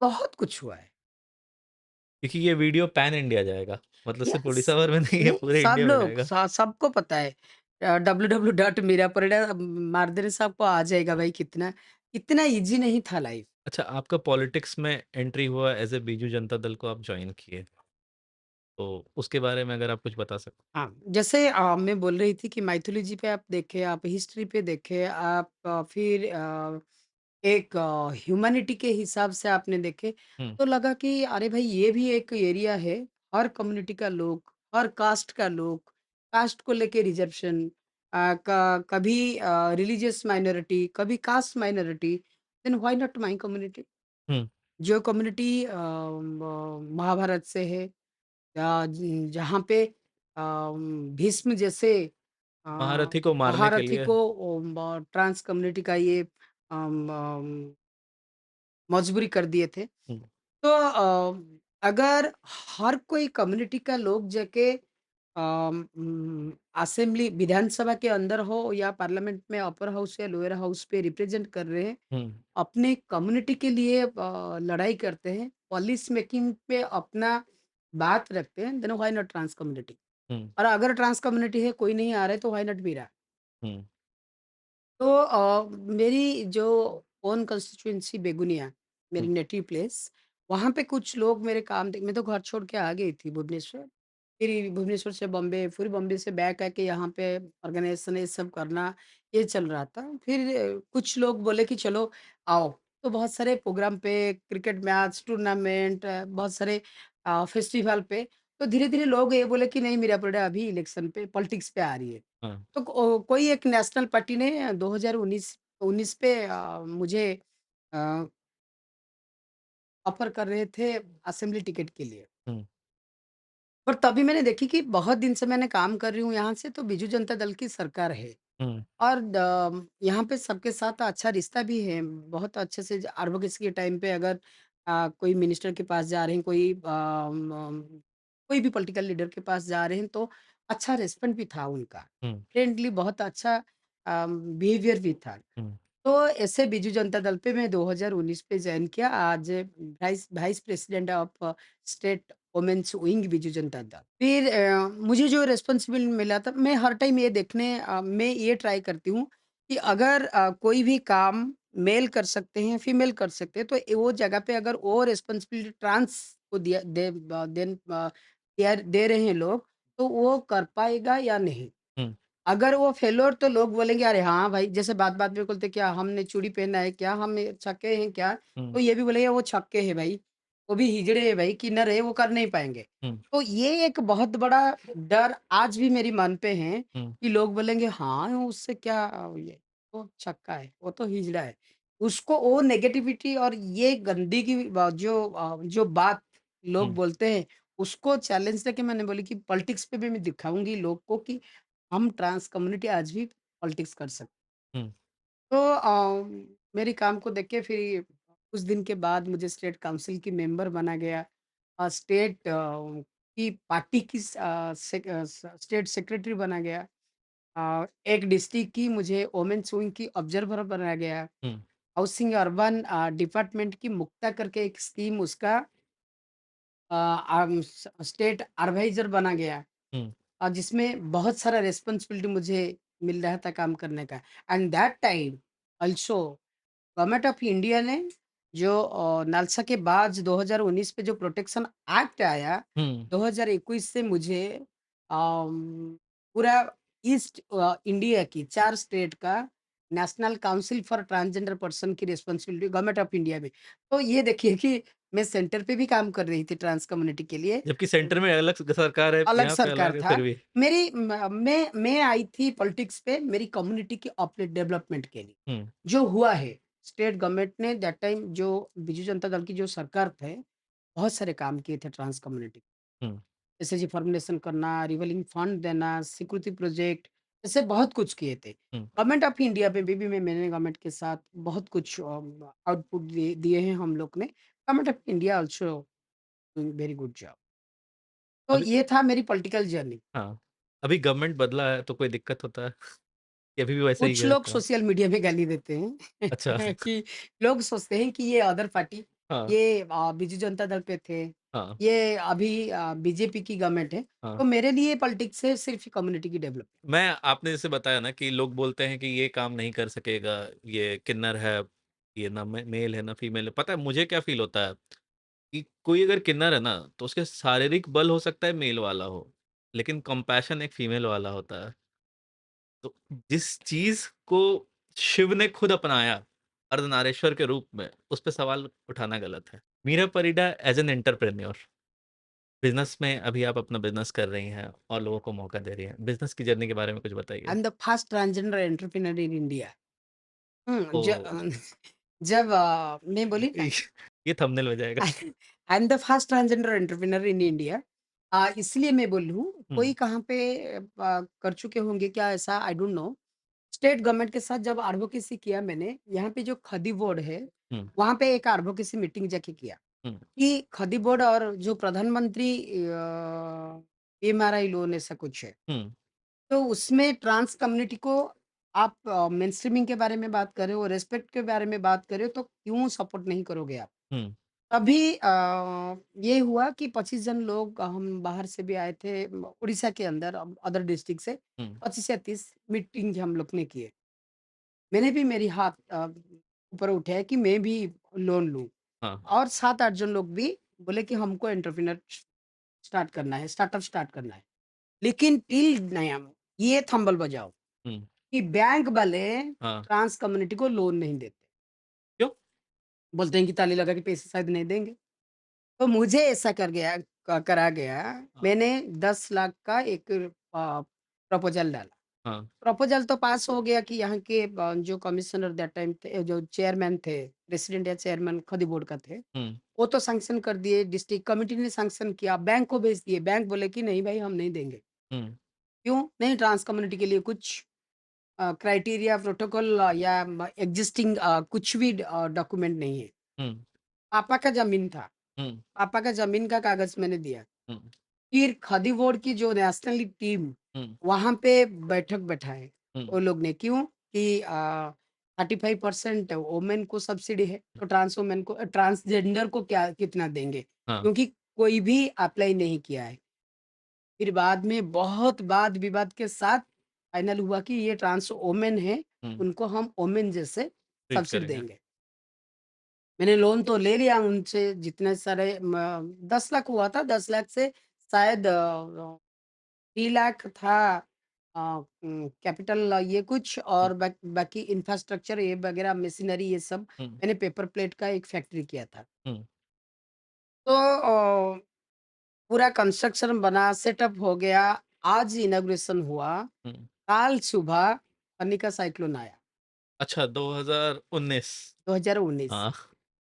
बहुत कुछ हुआ है। क्योंकि ये वीडियो पैन इंडिया जाएगा। मतलब सिर्फ़ यस, उड़ीसा भर में नहीं है, नहीं पूरे सब इंडिया में लोग जाएगा। सबको पता है। www.meerapareda मार देने से आपको आ जाएगा भाई, कितना इतना ईज़ी नहीं था लाइफ। अच्छा आपका पॉलिटिक्स में एंट्री हुआ एज़ ए बीजू जनता दल को आप जॉइन किए। तो उसके बारे में अगर आप कुछ बता सकें? हाँ, जैसे मैं बोल रही थी कि माइथोलॉजी पे आप देखें, आप हिस्ट्री पे देखें, आप फिर एक ह्यूमैनिटी के हिसाब से आपने देखे, हुँ, तो लगा कि अरे भाई ये भी एक एरिया है, हर कम्युनिटी का लोग, हर कास्ट का लोग, कास्ट को लेके रिजर्वेशन, कभी रिलीजियस माइनॉरिटी, कभी caste minority, then why not my community? Hmm. जो कम्युनिटी महाभारत से है, जहाँ पे भीष्म जैसे अ, महारथी को मारने के महारथी लिए को ट्रांस कम्युनिटी का ये मजबूरी कर दिए थे। हुँ, तो अगर हर कोई कम्युनिटी का लोग जाके असेंबली विधानसभा के अंदर हो या पार्लियामेंट में अपर हाउस या लोअर हाउस पे रिप्रेजेंट कर रहे हैं, हुँ, अपने कम्युनिटी के लिए लड़ाई करते हैं, पॉलिसी मेकिंग पे अपना बात रखते हैं, then why not trans community? Hmm, और अगर ट्रांस कम्युनिटी है, कोई नहीं आ रहा है, तो व्हाई नॉट मीरा? हुँ, तो मेरी जो ओन कंस्टिट्यूएंसी बेगुनिया, मेरी हुँ, नेटिव प्लेस, वहाँ पे कुछ लोग मेरे काम देख, मैं तो घर छोड़ के आ गई थी भुवनेश्वर। फिर भुवनेश्वर से बॉम्बे, फिर बॉम्बे से बैक आके यहाँ पे ऑर्गेनाइज़ेशन ये सब करना, ये चल रहा था। फिर कुछ लोग बोले कि चलो आओ, तो बहुत सारे प्रोग्राम पे, क्रिकेट मैच, टूर्नामेंट, बहुत सारे फेस्टिवल पे तो धीरे-धीरे लोग ये बोले कि नहीं मीरा परिडा अभी इलेक्शन पे पॉलिटिक्स पे आ रही है। हाँ, तो कोई एक नेशनल पार्टी ने 2019 पे मुझे अ, ऑफ़र कर रहे थे असेंबली टिकट के लिए। हुँ, पर तभी मैंने देखी कि बहुत दिन से मैंने काम कर रही हूँ यहाँ से तो बीजू जनता दल की सरकार है। हुँ, और यहाँ पे सबके साथ अच्छा रिश्ता भी है। बहुत अच्छे से एडवोकेसी के टाइम पे अगर कोई मिनिस्टर के पास जा रहे हैं, कोई भी पॉलिटिकल लीडर के पास जा रहे हैं तो अच्छा रिस्पॉन्ड भी था उनका। हुँ, फ्रेंडली बहुत अच्छा बिहेवियर भी था। हुँ, तो ऐसे बीजू जनता दल पे मैं 2019 पे जॉइन किया। आज vice vice president of state women's wing Biju Janata Dal. फिर मुझे जो रिस्पॉन्सिबल मिला था मैं हर टाइम ये मैं ये ट्राई करती हूँ कि अगर कोई भी काम मेल कर सकते हैं, फीमेल कर सकते हैं, तो वो जगह पे अगर वो रिस्पॉन्सिबिलिटी ट्रांस को दे रहे हैं लोग, तो वो कर पाएगा या नहीं? हुँ, अगर वो फेल्योर तो लोग बोलेंगे अरे हाँ भाई, जैसे बात-बात में बोलते क्या हमने चूड़ी पहना है क्या? हम ये छक्के हैं क्या? हुँ, तो ये भी बोलेंगे वो छक्के हैं भाई, वो भी हिजड़े हैं भाई, किन्नर है वो कर नहीं पाएँगे। हुँ, तो ये एक बहुत बड़ा डर आज भी मेरी मन पे है हुँ, कि लोग बोलेंगे हाँ, उससे क्या ये वो छक्का है, वो तो हिजड़ा है। उसको वो नेगेटिविटी और ये गंदगी की जो बात लोग हुँ, बोलते हैं, उसको चैलेंज लेके मैंने बोली कि पॉलिटिक्स पे भी मैं दिखाऊँगी लोग को कि हम ट्रांस कम्युनिटी आज भी पॉलिटिक्स कर सकते। हुँ, तो मेरे काम को देख के फिर कुछ दिन के बाद मुझे स्टेट काउंसिल की मेंबर बना गया। स्टेट की पार्टी की स्टेट सेक्रेटरी बना गया। एक डिस्ट्रिक्ट की मुझे वुमेन्स विंग की ऑब्जर्वर बनाया गया। हुँ, हाउसिंग अर्बन डिपार्टमेंट की मुक्ता करके एक स्कीम उसका स्टेट एडवाइजर बना गया। हुँ, जिसमें बहुत सारा रिस्पॉन्सिबिलिटी मुझे मिल रहा था काम करने का। And that time also government of India ने जो नालसा के बाद 2019 पे जो प्रोटेक्शन एक्ट आया, हुँ, 2021 से मुझे पूरा ईस्ट इंडिया की 4 स्टेट का national council for transgender person की रिस्पॉन्सिबिलिटी गवर्नमेंट ऑफ इंडिया में। तो ये देखिए कि मैं सेंटर पे भी काम कर रही थी ट्रांस कम्युनिटी के लिए। जबकि सेंटर में अलग स सरकार है, अलग यहाँ पे सरकार अलग है था। फिर भी। मैं आई थी पॉलिटिक्स पे मेरी कम्युनिटी की डेवलपमेंट के लिए। हुँ, जो हुआ है, स्टेट गवर्नमेंट ने दैट टाइम जो बीजू जनता दल की जो सरकार थे, बहुत सारे काम किए थे ट्रांस कम्युनिटी। हुँ, जैसे जी फॉर्मुलेशन करना, रिवॉल्विंग फंड देना, सिक्योरिटी प्रोजेक्ट, ऐसे बहुत कुछ किए थे। हुँ। गवर्नमेंट ऑफ इंडिया में भी मैंने गवर्नमेंट के साथ बहुत कुछ आउटपुट दिए हैं हम लोग ने। Government of India also doing very good job. तो अभी ये था मेरी पॉलिटिकल जर्नी। हाँ, अभी गवर्नमेंट बदला है तो कोई दिक्कत होता है? कि अभी भी वैसा ही कुछ है लोग काम? सोशल मीडिया में गाली देते हैं अच्छा, कि लोग सोचते हैं कि ये अदर पार्टी, हाँ, ये बीजू जनता दल पे थे, हाँ, ये अभी बीजेपी की गवर्नमेंट है। हाँ। तो मेरे लिए पॉलिटिक्स है सिर्फ कम्युनिटी की डेवलप। मैं आपने जैसे बताया ना कि लोग बोलते हैं कि ये काम नहीं कर सकेगा, ये किन्नर है, ये ना मेल है ना फीमेल है। पता है मुझे क्या फ़ील होता है कि कोई अगर किन्नर है ना, तो उसके शारीरिक बल हो सकता है मेल वाला हो, लेकिन कंपैशन एक फीमेल वाला होता है। तो जिस चीज़ को शिव ने खुद अपनाया अर्धनारीश्वर के रूप में, उस पे सवाल उठाना गलत है। Meera Parida as an entrepreneur business में अभी आप अपना बिज़नेस कर रही हैं और लोगों को मौका दे रही हैं। बिज़नेस की जर्नी के बारे में कुछ आई बताइए? Am the first transgender entrepreneur in India. Oh! जब मैं बोली ना ये थंबनेल में जाएगा। I am the first transgender entrepreneur in India. इसलिए मैं बोल रही हूँ, हुँ, कोई कहाँ पे कर चुके होंगे क्या ऐसा I don't know. State government के साथ जब एडवोकेसी किया मैंने, यहाँ पे जो खदी बोर्ड है, हुँ, वहाँ पे एक एडवोकेसी मीटिंग जाके किया हुँ, कि खदी बोर्ड और जो प्रधानमंत्री पीएमआरआई लोन ऐसा कुछ है। हुँ, तो उसमें ट्रांस कम्युनिटी को आप मेनस्ट्रीमिंग के बारे में बात कर रहे हो, रिस्पेक्ट के बारे में बात कर रहे हो, तो क्यों सपोर्ट नहीं करोगे आप? हुँ, तभी ये हुआ कि 25 जन लोग हम बाहर से भी आए थे उड़ीसा के अंदर अदर डिस्ट्रिक्ट से हुँ, 25 या 30 मीटिंग हम लोग ने किए। मैंने भी मेरी हाथ ऊपर उठाया कि मैं भी लोन लूँ हाँ, और 7-8 जन लोग भी बोले कि हमको एंटरप्रेन्योर स्टार्ट करना है, स्टार्टअप स्टार्ट करना है। लेकिन टिल नया ये थंबल बजाओ हुँ, कि बैंक वाले हाँ, ट्रांस कम्युनिटी को लोन नहीं देते। क्यों? बोलते हैं कि ताली लगा के पैसे शायद नहीं देंगे। तो मुझे ऐसा कर गया करा गया, हाँ, मैंने 10 लाख का एक प्रपोज़ल डाला। हाँ, प्रपोज़ल तो पास हो गया कि यहाँ के जो कमिश्नर दैट टाइम थे, जो चेयरमैन थे, प्रेसिडेंट या चेयरमैन खादी बोर्ड का थे, हुँ, वो तो सैंक्शन कर दिए, डिस्ट्रिक्ट कमिटी ने सैंक्शन किया, बैंक को भेज दिए, बैंक बोले कि नहीं भाई हम नहीं देंगे। हुँ, क्यों? नहीं ट्रांस कम्युनिटी के लिए कुछ क्राइटेरिया, प्रोटोकॉल या एक्जिस्टिंग कुछ भी डॉक्यूमेंट नहीं है। हुँ, पापा का ज़मीन था, हुँ, पापा का ज़मीन का कागज़ मैंने दिया। हुँ, फिर खादी बोर्ड की जो नेशनल टीम, हुँ, वहाँ पे बैठक बैठाए हुँ, वो लोग ने। क्यों? कि 35% वुमेन को सब्सिडी है, तो ट्रांस वुमेन को ट्रांसजेंडर को क्या कितना देंगे? हाँ, क्योंकि कोई भी अप्लाई नहीं किया है। फिर बाद में बहुत वाद-विवाद के साथ फाइनल हुआ कि ये ट्रांस वुमेन है, हुँ, उनको हम वुमेन जैसे ट्रीट सब्सिडी करेंगे। देंगे। मैंने लोन तो ले लिया उनसे जितने सारे 10 लाख हुआ था, 10 लाख से शायद 3 लाख था कैपिटल ये कुछ हुँ, और बाकी इंफ्रास्ट्रक्चर ये वगैरह मशीनरी ये सब हुँ, मैंने पेपर प्लेट का एक फैक्ट्री किया था। हुँ, तो पूरा कंस्ट्रक्शन बना, सेटअप हो गया, आज इनॉग्रेशन हुआ, हुँ। काल सुबह फनी का साइक्लोन आया, अच्छा 2019 2019 हाँ,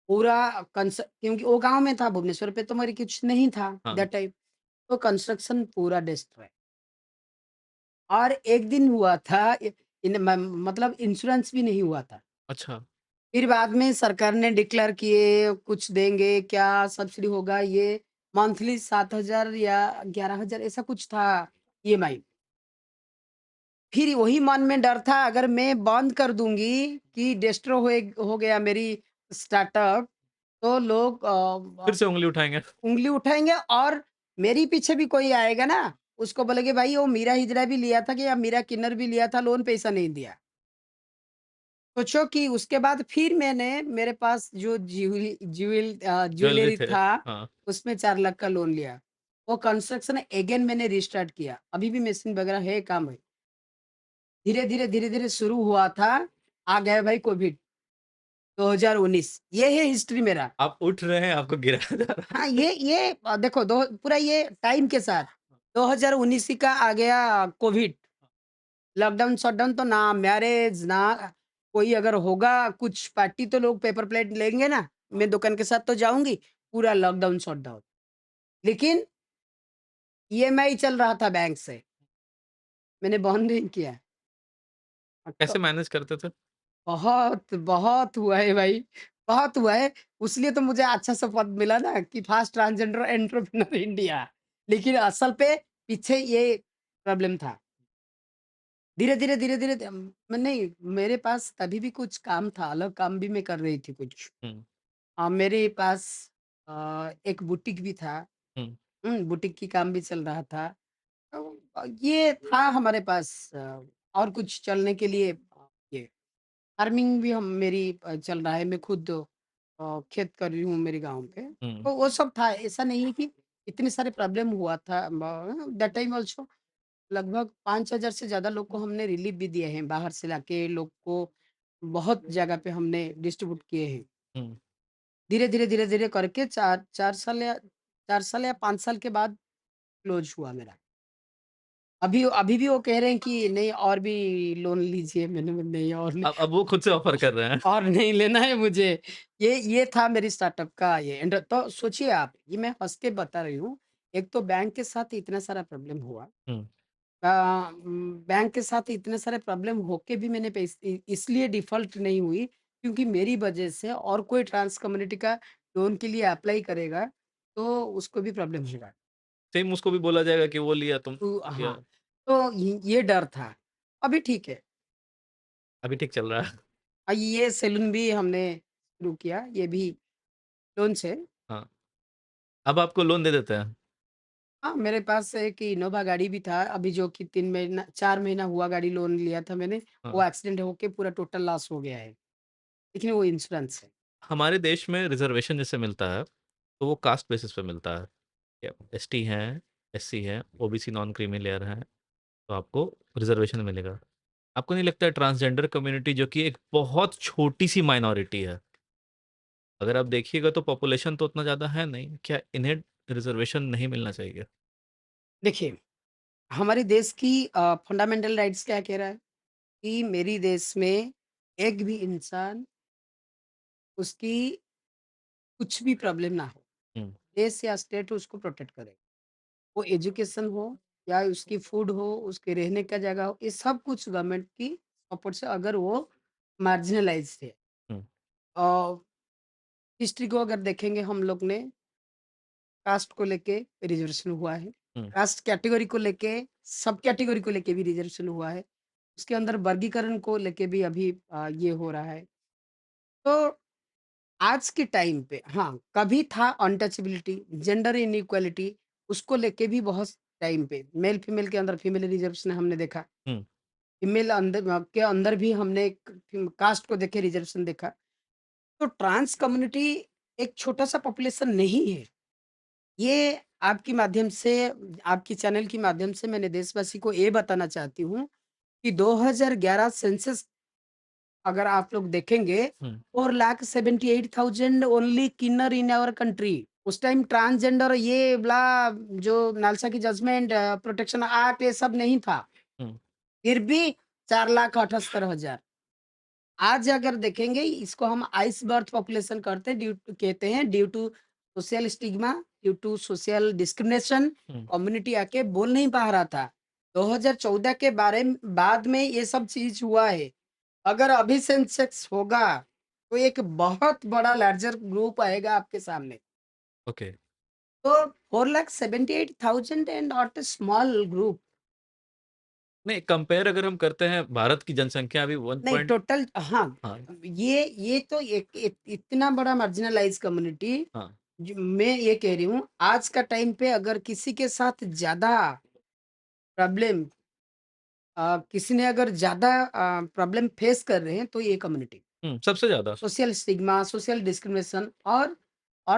पूरा क्योंकि वो गाँव में था, भुवनेश्वर पे तो मेरे कुछ नहीं था हाँ, दैट टाइम, तो कंस्ट्रक्शन पूरा डिस्ट्रॉय और 1 दिन हुआ था मतलब इंश्योरेंस भी नहीं हुआ था। अच्छा, फिर बाद में सरकार ने डिक्लेयर किए, कुछ देंगे, क्या सब्सिडी होगा, ये मंथली 7,000 या 11,000 ऐसा कुछ था ईएमआई। फिर वही मन में डर था अगर मैं बंद कर दूँगी कि डेस्ट्रो हो गया मेरी स्टार्टअप, तो लोग फिर से उँगली उठाएँगे। उँगली उठाएँगे और मेरी पीछे भी कोई आएगा ना, उसको बोलेंगे भाई वो मीरा हिजरा भी लिया था कि या मीरा किन्नर भी लिया था, लोन पैसा नहीं दिया। सोचो कि उसके बाद फिर मैंने मेरे पास जो ज्वेलरी ज्वेलरी थे। था, हाँ, उसमें 4 लाख का लोन लिया। वो कंस्ट्रक्शन अगेन मैंने रिस्टार्ट किया। अभी भी मशीन वगैरह है, काम है। धीरे-धीरे, धीरे-धीरे शुरू हुआ था, आ गया भाई कोविड 2019 ये है हिस्ट्री मेरा। आप उठ रहे हैं, आपको गिराया जा रहा हाँ, है। ये देखो दो पूरा ये टाइम के साथ 2019 ही का आ गया कोविड। लॉकडाउन, शटडाउन तो ना मैरिज ना कोई अगर होगा कुछ पार्टी तो लोग पेपर प्लेट लेंगे ना, मैं दुकान के साथ तो जाऊँगी, पूरा लॉकडाउन, शटडाउन। लेकिन ईएमआई चल रहा था बैंक से, मैंने बंद नहीं किया। तो कैसे मैनेज करते थे? बहुत, बहुत हुआ है भाई, बहुत हुआ है। उसलिए तो मुझे अच्छा-सा पद मिला ना कि फास्ट ट्रांसजेंडर एंटरप्रेन्योर इंडिया। लेकिन असल पे पीछे ये प्रॉब्लम था। धीरे-धीरे, धीरे-धीरे नहीं मेरे पास तभी भी कुछ काम था, अलग काम भी मैं कर रही थी कुछ। हुँ, मेरे पास एक बुटीक भी था। हुँ, बुटीक की काम भी चल रहा था। तो ये था हमारे पास और कुछ चलने के लिए ये फार्मिंग भी हम मेरी चल रहा है। मैं खुद खेत कर रही हूँ मेरे गाँव पे। हुँ, तो वो सब था, ऐसा नहीं है कि इतने सारे प्रॉब्लम हुआ था दैट टाइम ऑल्सो लगभग 5,000 से ज़्यादा लोग को हमने रिलीफ़ भी दिए हैं, बाहर से लाके लोग को बहुत जगह पे हमने डिस्ट्रीब्यूट किए हैं। हुँ। धीरे-धीरे, धीरे-धीरे करके 4 साल या 5 साल के बाद क्लोज़ हुआ मेरा। अभी भी वो कह रहे हैं कि नहीं और भी लोन लीजिए, मैंने बोला नहीं और नहीं अब वो खुद से ऑफ़र कर रहे हैं। और नहीं लेना है मुझे। ये था मेरी स्टार्टअप का ये एंड तो सोचिए आप, ये मैं हँस के बता रही हूँ। एक तो बैंक के साथ इतना सारा प्रॉब्लम हुआ। हुँ, बैंक के साथ इतने सारे प्रॉब्लम होके भी मैंने इसलिए डिफ़ॉल्ट नहीं हुई क्योंकि मेरी वजह से और कोई ट्रांस कम्युनिटी का लोन के लिए अप्लाई करेगा, तो उसको भी प्रॉब्लम होगा। सेम उसको भी बोला जाएगा कि वो लिया तुम तो या हाँ, तो ये डर था। अभी ठीक है। अभी ठीक चल रहा है। ये सैलून भी हमने शुरू किया, ये भी लोन से। हाँ, अब आपको लोन दे देते हैं। हाँ, मेरे पास एक इनोवा गाड़ी भी था, अभी जो कि 3 महीना 4 महीना हुआ गाड़ी लोन लिया था मैंने, वो हाँ, एक्सीडेंट होके पूरा टोटल लॉस हो गया है। लेकिन वो इंश्योरेंस है। हमारे देश में रिज़र्वेशन जैसे मिलता है, तो वो कास्ट बेसिस पे मिलता है। या एसटी हैं, एससी हैं, ओबीसी नॉन क्रीमी लेयर हैं, तो आपको रिज़र्वेशन मिलेगा। आपको नहीं लगता है ट्रांसजेंडर कम्युनिटी जो कि एक बहुत छोटी-सी माइनॉरिटी है, अगर आप देखिएगा तो पॉपुलेशन तो उतना ज़्यादा है नहीं, क्या इन्हें रिज़र्वेशन नहीं मिलना चाहिए? देखिए, हमारे देश की फंडामेंटल राइट्स क्या कह रहा है कि मेरी देश में एक भी इंसान उसकी कुछ भी प्रॉब्लम ना हो। हुँ, देश या स्टेट उसको प्रोटेक्ट करे। वो एजुकेशन हो या उसकी फूड हो, उसके रहने का जगह हो, ये सब कुछ गवर्नमेंट की सपोर्ट से अगर वो मार्जिनलाइज़्ड है। हुँ, और हिस्ट्री को अगर देखेंगे हम लोग ने कास्ट को लेके रिजर्वेशन हुआ है। हुँ, कास्ट कैटेगरी को लेके सब कैटेगरी को लेके भी रिजर्वेशन हुआ है। उसके अंदर वर्गीकरण को लेके भी अभी ये हो रहा है। तो आज के टाइम पे हाँ, कभी था अनटचेबिलिटी, जेंडर इनइक्वालिटी उसको लेके भी बहुत टाइम पे मेल-फीमेल के अंदर फीमेल रिजर्वेशन हमने देखा। हुँ, फीमेल के अंदर भी हमने एक कास्ट को देखे रिजर्वेशन देखा। तो ट्रांस कम्युनिटी एक छोटा-सा पॉपुलेशन नहीं है। ये आपके माध्यम से आपके चैनल के माध्यम से मैंने देशवासी को ये बताना चाहती हूँ कि 2011 सेंसस अगर आप लोग देखेंगे हुँ, 4,78,000 ओनली किन्नर इन आवर कंट्री। उस टाइम ट्रांसजेंडर ये ब्ला जो नालसा की जजमेंट प्रोटेक्शन एक्ट ये सब नहीं था। हुँ, फिर भी 4,78,000 आज अगर देखेंगे इसको हम आइस बर्थ पॉपुलेशन करते हैं कहते हैं due to social stigma, due to social discrimination हुँ, कम्युनिटी आके बोल नहीं पा रहा था। 2014 के बारे में बाद में ये सब चीज़ हुआ है। अगर अभी सेंसेक्स होगा, तो एक बहुत बड़ा लार्जर ग्रुप आएगा आपके सामने। ओके। तो 4,78,000 and not a small group. नहीं, कंपेयर अगर हम करते हैं भारत की जनसंख्या अभी 1 नहीं पॉइंट टोटल हाँ, हाँ, ये तो एक इतना बड़ा मार्जिनलाइज़्ड कम्युनिटी हाँ, मैं ये कह रही हूँ, आज का टाइम पे अगर किसी के साथ ज़्यादा प्रॉब्लम किसी ने अगर ज़्यादा प्रॉब्लम फेस कर रहे हैं, तो ये कम्युनिटी। हुँ, सबसे ज़्यादा। सोशल स्टिग्मा, सोशल डिस्क्रिमिनेशन और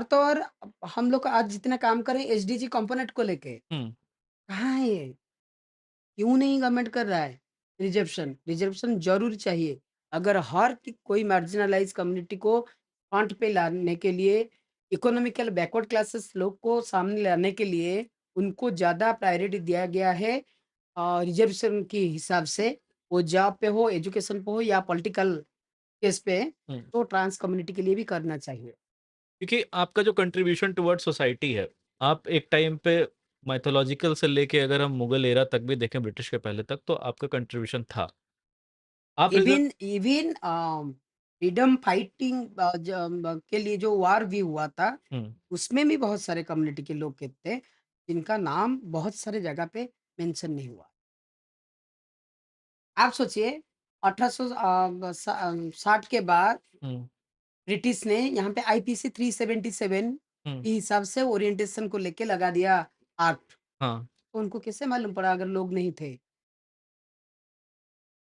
तो और हम लोग आज जितना काम कर रहे हैं एसडीजी कंपोनेंट को लेके, हुँ, कहाँ है ये? क्यों नहीं गवर्नमेंट कर रहा है? रिज़र्वेशन, रिज़र्वेशन ज़रूर चाहिए। अगर हर की कोई मार्जिनलाइज़ कम्युनिटी को फ्रंट पे लाने के लिए, इकोनॉमिकल बैकवर्ड क्लासेस लोग को सामने लाने के लिए, उनको ज़्यादा प्रायोरिटी दिया गया है रिज़र्वेशन के हिसाब से, वो जॉब पे हो, एजुकेशन पे हो या पॉलिटिकल केस पे, हुँ। तो ट्रांस कम्युनिटी के लिए भी करना चाहिए। क्योंकि आपका जो कंट्रीब्यूशन टुवर्ड्स सोसाइटी है, आप एक टाइम पे माइथोलॉजिकल से लेके अगर हम मुगल एरा तक भी देखें ब्रिटिश के पहले तक, तो आपका कंट्रीब्यूशन था। आप reserve even even freedom fighting के लिए जो वार भी हुआ था, हुँ, उसमें भी बहुत सारे कम्युनिटी के लोग के थे, जिनका नाम बहुत सारे जगह पे मेंशन नहीं हुआ। आप सोचिए 1860 के बाद हुँ, ब्रिटिश ने यहाँ पे आईपीसी 377 हुँ, के हिसाब से ओरिएंटेशन को लेके लगा दिया एक्ट। हाँ, तो उनको कैसे मालूम पड़ा अगर लोग नहीं थे?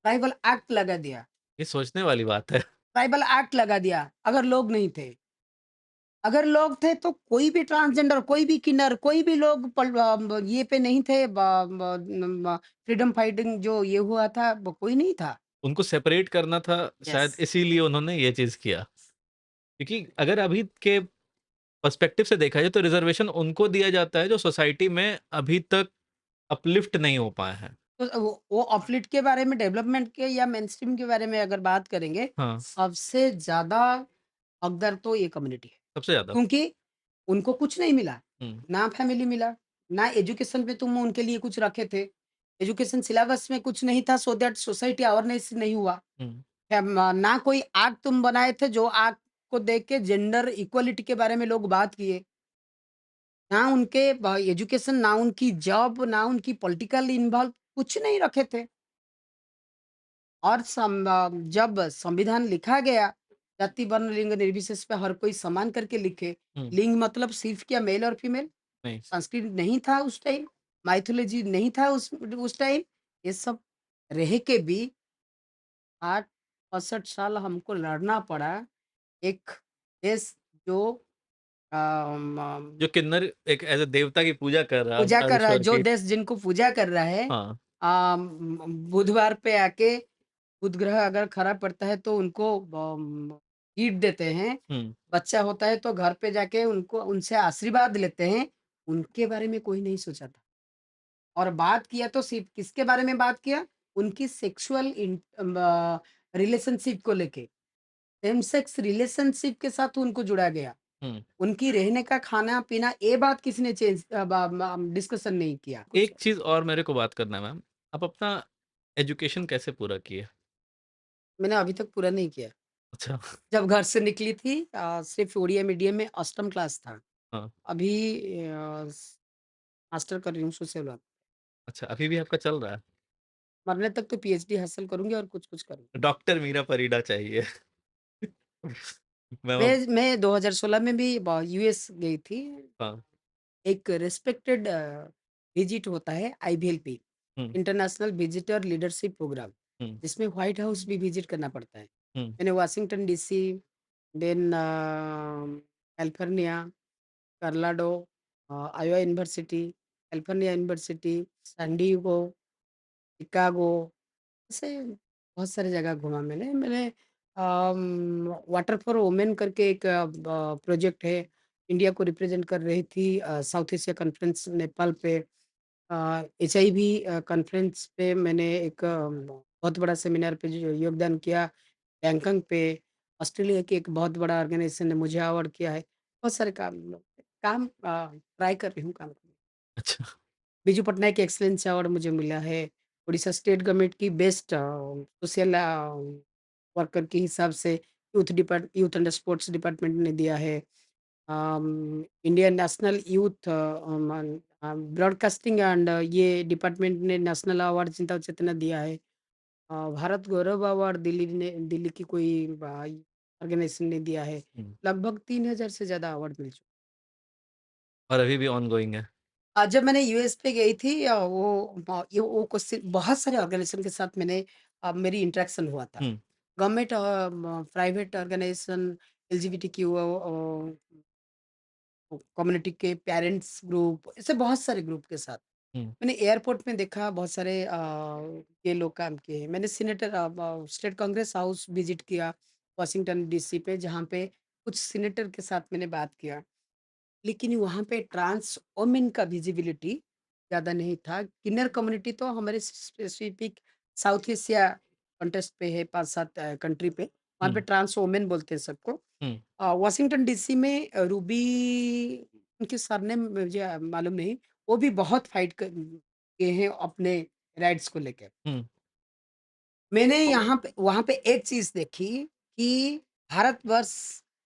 ट्राइबल एक्ट लगा दिया, ये सोचने वाली बात है। ट्राइबल एक्ट लगा दिया, अगर लोग नहीं थे। अगर लोग थे तो कोई भी ट्रांसजेंडर, कोई भी किन्नर, कोई भी लोग ये पे नहीं थे फ्रीडम फाइटिंग जो ये हुआ था कोई नहीं था। उनको सेपरेट करना था यस। शायद इसीलिए उन्होंने ये चीज़ किया। क्योंकि अगर अभी के पर्सपेक्टिव से देखा जाए तो रिज़र्वेशन उनको दिया जाता है जो सोसाइटी में अभी तक अपलिफ्ट नहीं हो पाए हैं। तो वो अपलिफ्ट के बारे में डेवलपमेंट के या मेनस्ट्रीम के बारे में अगर बात करेंगे, हाँ, सबसे ज़्यादा हकदार तो ये कम्युनिटी है। सबसे ज़्यादा। क्योंकि उनको कुछ नहीं मिला, हुँ, ना फैमिली मिला, ना एजुकेशन पे तुम उनके लिए कुछ रखे थे। एजुकेशन सिलेबस में कुछ नहीं था सो दैट सोसाइटी अवेयरनेस नहीं हुआ। हुँ, ना कोई एक्ट तुम बनाए थे जो एक्ट को देख के जेंडर इक्वालिटी के बारे में लोग बात किए। ना उनके एजुकेशन, ना उनकी जॉब, ना उनकी पॉलिटिकल इन्वॉल्व कुछ नहीं रखे थे। और जब संविधान लिखा गया, जाति, वर्ण, लिंग निर्विशेष पे हर कोई समान करके लिखे। हुँ, लिंग मतलब सिर्फ़ क्या मेल और फीमेल? नहीं, संस्कृत नहीं था उस टाइम, माइथोलॉजी नहीं था उस टाइम। ये सब रह के भी 60-65 साल हमको लड़ना पड़ा। एक देश जो जो किन्नर एक एज़ अ देवता की पूजा कर रहा है, पूजा कर रहा है, अर्धस्वर जो की देश जिनको पूजा कर रहा है हाँ, बुधवार पे आके बुध ग्रह अगर खराब पड़ता है तो उनको ईंट देते हैं। हुँ, बच्चा होता है तो घर पे जाके उनको उनसे आशीर्वाद लेते हैं। उनके बारे में कोई नहीं सोचा था। और बात किया तो सिर्फ़ किसके बारे में बात किया? उनकी सेक्सुअल रिलेशनशिप को लेके। सेम सेक्स रिलेशनशिप के साथ उनको जुड़ा गया। हुँ। उनकी रहने का खाना-पीना ये बात किसी ने चेंज अ, ब म डिस्कशन नहीं किया। कुछ एक चीज़ और मेरे को बात करना है मैम, आप अपना एजुकेशन कैसे पूरा किए? मैंने अभी तक पूरा नहीं किया। अच्छा, जब घर से निकली थी सिर्फ़ ओडिया मीडियम में अष्टम क्लास था। हाँ। अभी स मास्टर कर रही हूँ सोशल वर्क। अच्छा, अभी भी आपका चल रहा है? मरने तक तो पीएचडी हासिल करूँगी और कुछ-कुछ करूँगी। डॉक्टर मीरा परीदा चाहिए। मैम अब मैं 2016 में भी यूएस गई थी। हाँ। एक रिस्पेक्टेड विजिट होता है आईवीएलपी, हुँ, इंटरनेशनल विजिटर लीडरशिप प्रोग्राम, हुँ, जिसमें व्हाइट हाउस भी विजिट करना पड़ता है। हुँ, मैंने वाशिंगटन डीसी, देन कैलिफोर्निया, कर्नाटो, Iowa university, California university, San Diego, Chicago, ऐसे बहुत सारी जगह घूमा मैंने। मैंने वाटर फॉर वुमेन करके एक प्रोजेक्ट है, इंडिया को रिप्रेज़ेंट कर रही थी साउथ एशिया कॉन्फ्रेंस नेपाल पे। एचआईवी कॉन्फ्रेंस पे मैंने एक बहुत बड़ा सेमिनार पे जो योगदान किया, बैंकॉक पे। ऑस्ट्रेलिया की एक बहुत बड़ा ऑर्गेनाइज़ेशन ने मुझे अवार्ड किया है। बहुत सारे काम ट्राई कर रही हूँ काम करने। अच्छा, बिजू पटनायक एक्सीलेंस अवार्ड मुझे मिला है। उड़ीसा स्टेट गवर्नमेंट की बेस्ट सोशल वर्कर के हिसाब से यूथ एंड स्पोर्ट्स डिपार्टमेंट ने दिया है। Indian national youth broadcasting and ये डिपार्टमेंट ने नेशनल अवार्ड चिंता चेतना दिया है। भारत गौरव अवार्ड दिल्ली की कोई ऑर्गेनाइजेशन ने दिया है। हुँ, लगभग 3000 से ज़्यादा अवार्ड मिल चुके। और अभी भी ऑनगोइंग है। जब मैंने यूएस पे गई थी वो क्वेश्चन बहुत सारे ऑर्गेनाइजेशन के साथ मेरी इंटरेक्शन हुआ था। Hmm, government private organisation, LGBTQ community के पेरेंट्स ग्रुप, ऐसे बहुत सारे ग्रुप के साथ। हुँ, मैंने एयरपोर्ट में देखा बहुत सारे ये लोग काम किए हैं। मैंने स्टेट कांग्रेस हाउस विजिट किया वाशिंगटन डीसी पे, जहाँ पे कुछ सीनेटर के साथ मैंने बात किया। लेकिन वहाँ पे ट्रांस वुमेन का विजिबिलिटी ज़्यादा नहीं था। किन्नर कम्युनिटी तो हमारे स्पेसिफिक साउथ एशिया कॉन्टेक्स्ट पे है 5-7 कंट्री पे। वहाँ पे हुँ, ट्रांस वुमेन बोलते हैं सबको। हुँ, वाशिंगटन डीसी में रूबी उनके सरनेम मुझे मालूम नहीं। वो भी बहुत फाइट किए हैं अपने राइट्स को लेके। हुँ, मैंने यहाँ पे वहाँ पे एक चीज़ देखी कि भारतवर्ष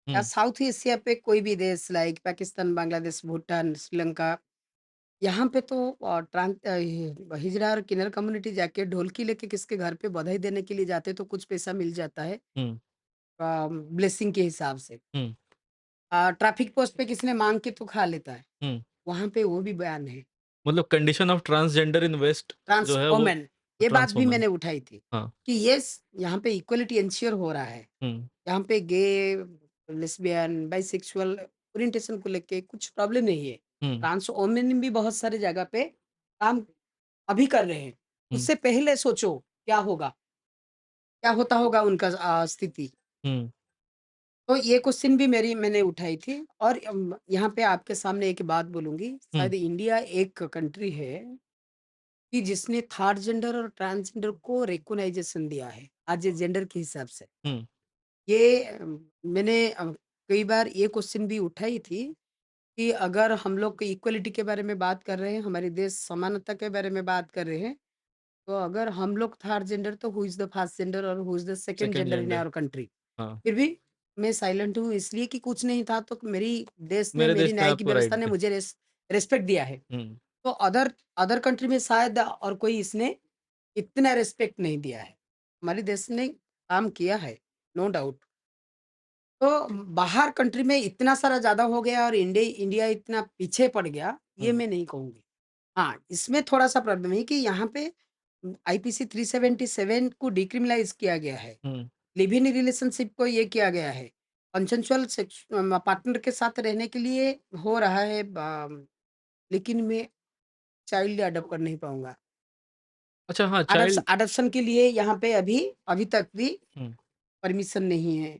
या हुँ, साउथ एशिया पे कोई भी देश लाइक पाकिस्तान, बांग्लादेश, भूटान, श्रीलंका, यहाँ पे तो ये हिजड़ा और किन्नर कम्युनिटी जाके ढोलकी लेके किसके घर पे बधाई देने के लिए जाते तो कुछ पैसा मिल जाता है हुँ, ब्लेसिंग के हिसाब से। हुँ, ट्रैफिक पोस्ट पे किसी ने माँग के तो खा लेता है, हुँ। वहाँ पे वो भी बयान है। मतलब condition of transgender in west trans जो है वो वुमन ये बात ट्रांस भी वुमन। मैंने उठाई थी हाँ, कि येस यहाँ पे इक्वालिटी एंश्योर हो रहा है। हुँ, यहाँ पे गे, लेस्बियन, बाइसेक्सुअल ओरिएंटेशन को लेके कुछ प्रॉब्लम नहीं है। हुँ, ट्रांस वुमेन भी बहुत सारी जगह पे काम अभी कर रहे हैं। हुँ, उससे पहले सोचो क्या होगा? क्या होता होगा उनका स्थिति? हुँ, तो ये क्वेश्चन भी मेरी मैंने उठाई थी और यहाँ पे आपके सामने एक बात बोलूँगी, हुँ, शायद इंडिया एक कंट्री है कि जिसने थर्ड जेंडर और ट्रांसजेंडर को रिकॉग्नाइजेशन दिया है, आज ये जेंडर के हिसाब से। हुँ, ये मैंने कई बार ये क्वेश्चन भी उठाई थी कि अगर हम लोग इक्वालिटी के बारे में बात कर रहे हैं, हमारे देश समानता के बारे में बात कर रहे हैं, तो अगर हम लोग थर्ड जेंडर तो who is the first gender और who is the second second gender in gender our country? हाँ, फिर भी मैं साइलेंट हूँ इसलिए कि कुछ नहीं था तो मेरी देश ने, मेरे मेरी देश ने न्यायिक आपको व्यवस्था राइट ने दिया। मुझे रिस्पेक्ट दिया है। हुँ, तो अदर अदर कंट्री में शायद और कोई इसने इतना रिस्पेक्ट नहीं दिया है। हमारे देश ने काम किया है, नो डाउट। तो बाहर कंट्री में इतना सारा ज़्यादा हो गया और इंडिया इतना पीछे पड़ गया, ये हुँ, मैं नहीं कहूँगी। हाँ, इसमें थोड़ा-सा प्रॉब्लम है कि यहाँ पे आईपीसी 377 को डिक्रिमिनलाइज़ किया गया है। हुँ, लिव इन रिलेशनशिप को ये किया गया है। कंसेंसुअल पार्टनर के साथ रहने के लिए हो रहा है लेकिन मैं चाइल्ड अडॉप्ट कर नहीं पाऊँगा। अच्छा हाँ, चाइल्ड अडॉप्शन के लिए यहाँ पे अभी तक भी हुँ, परमिशन नहीं है।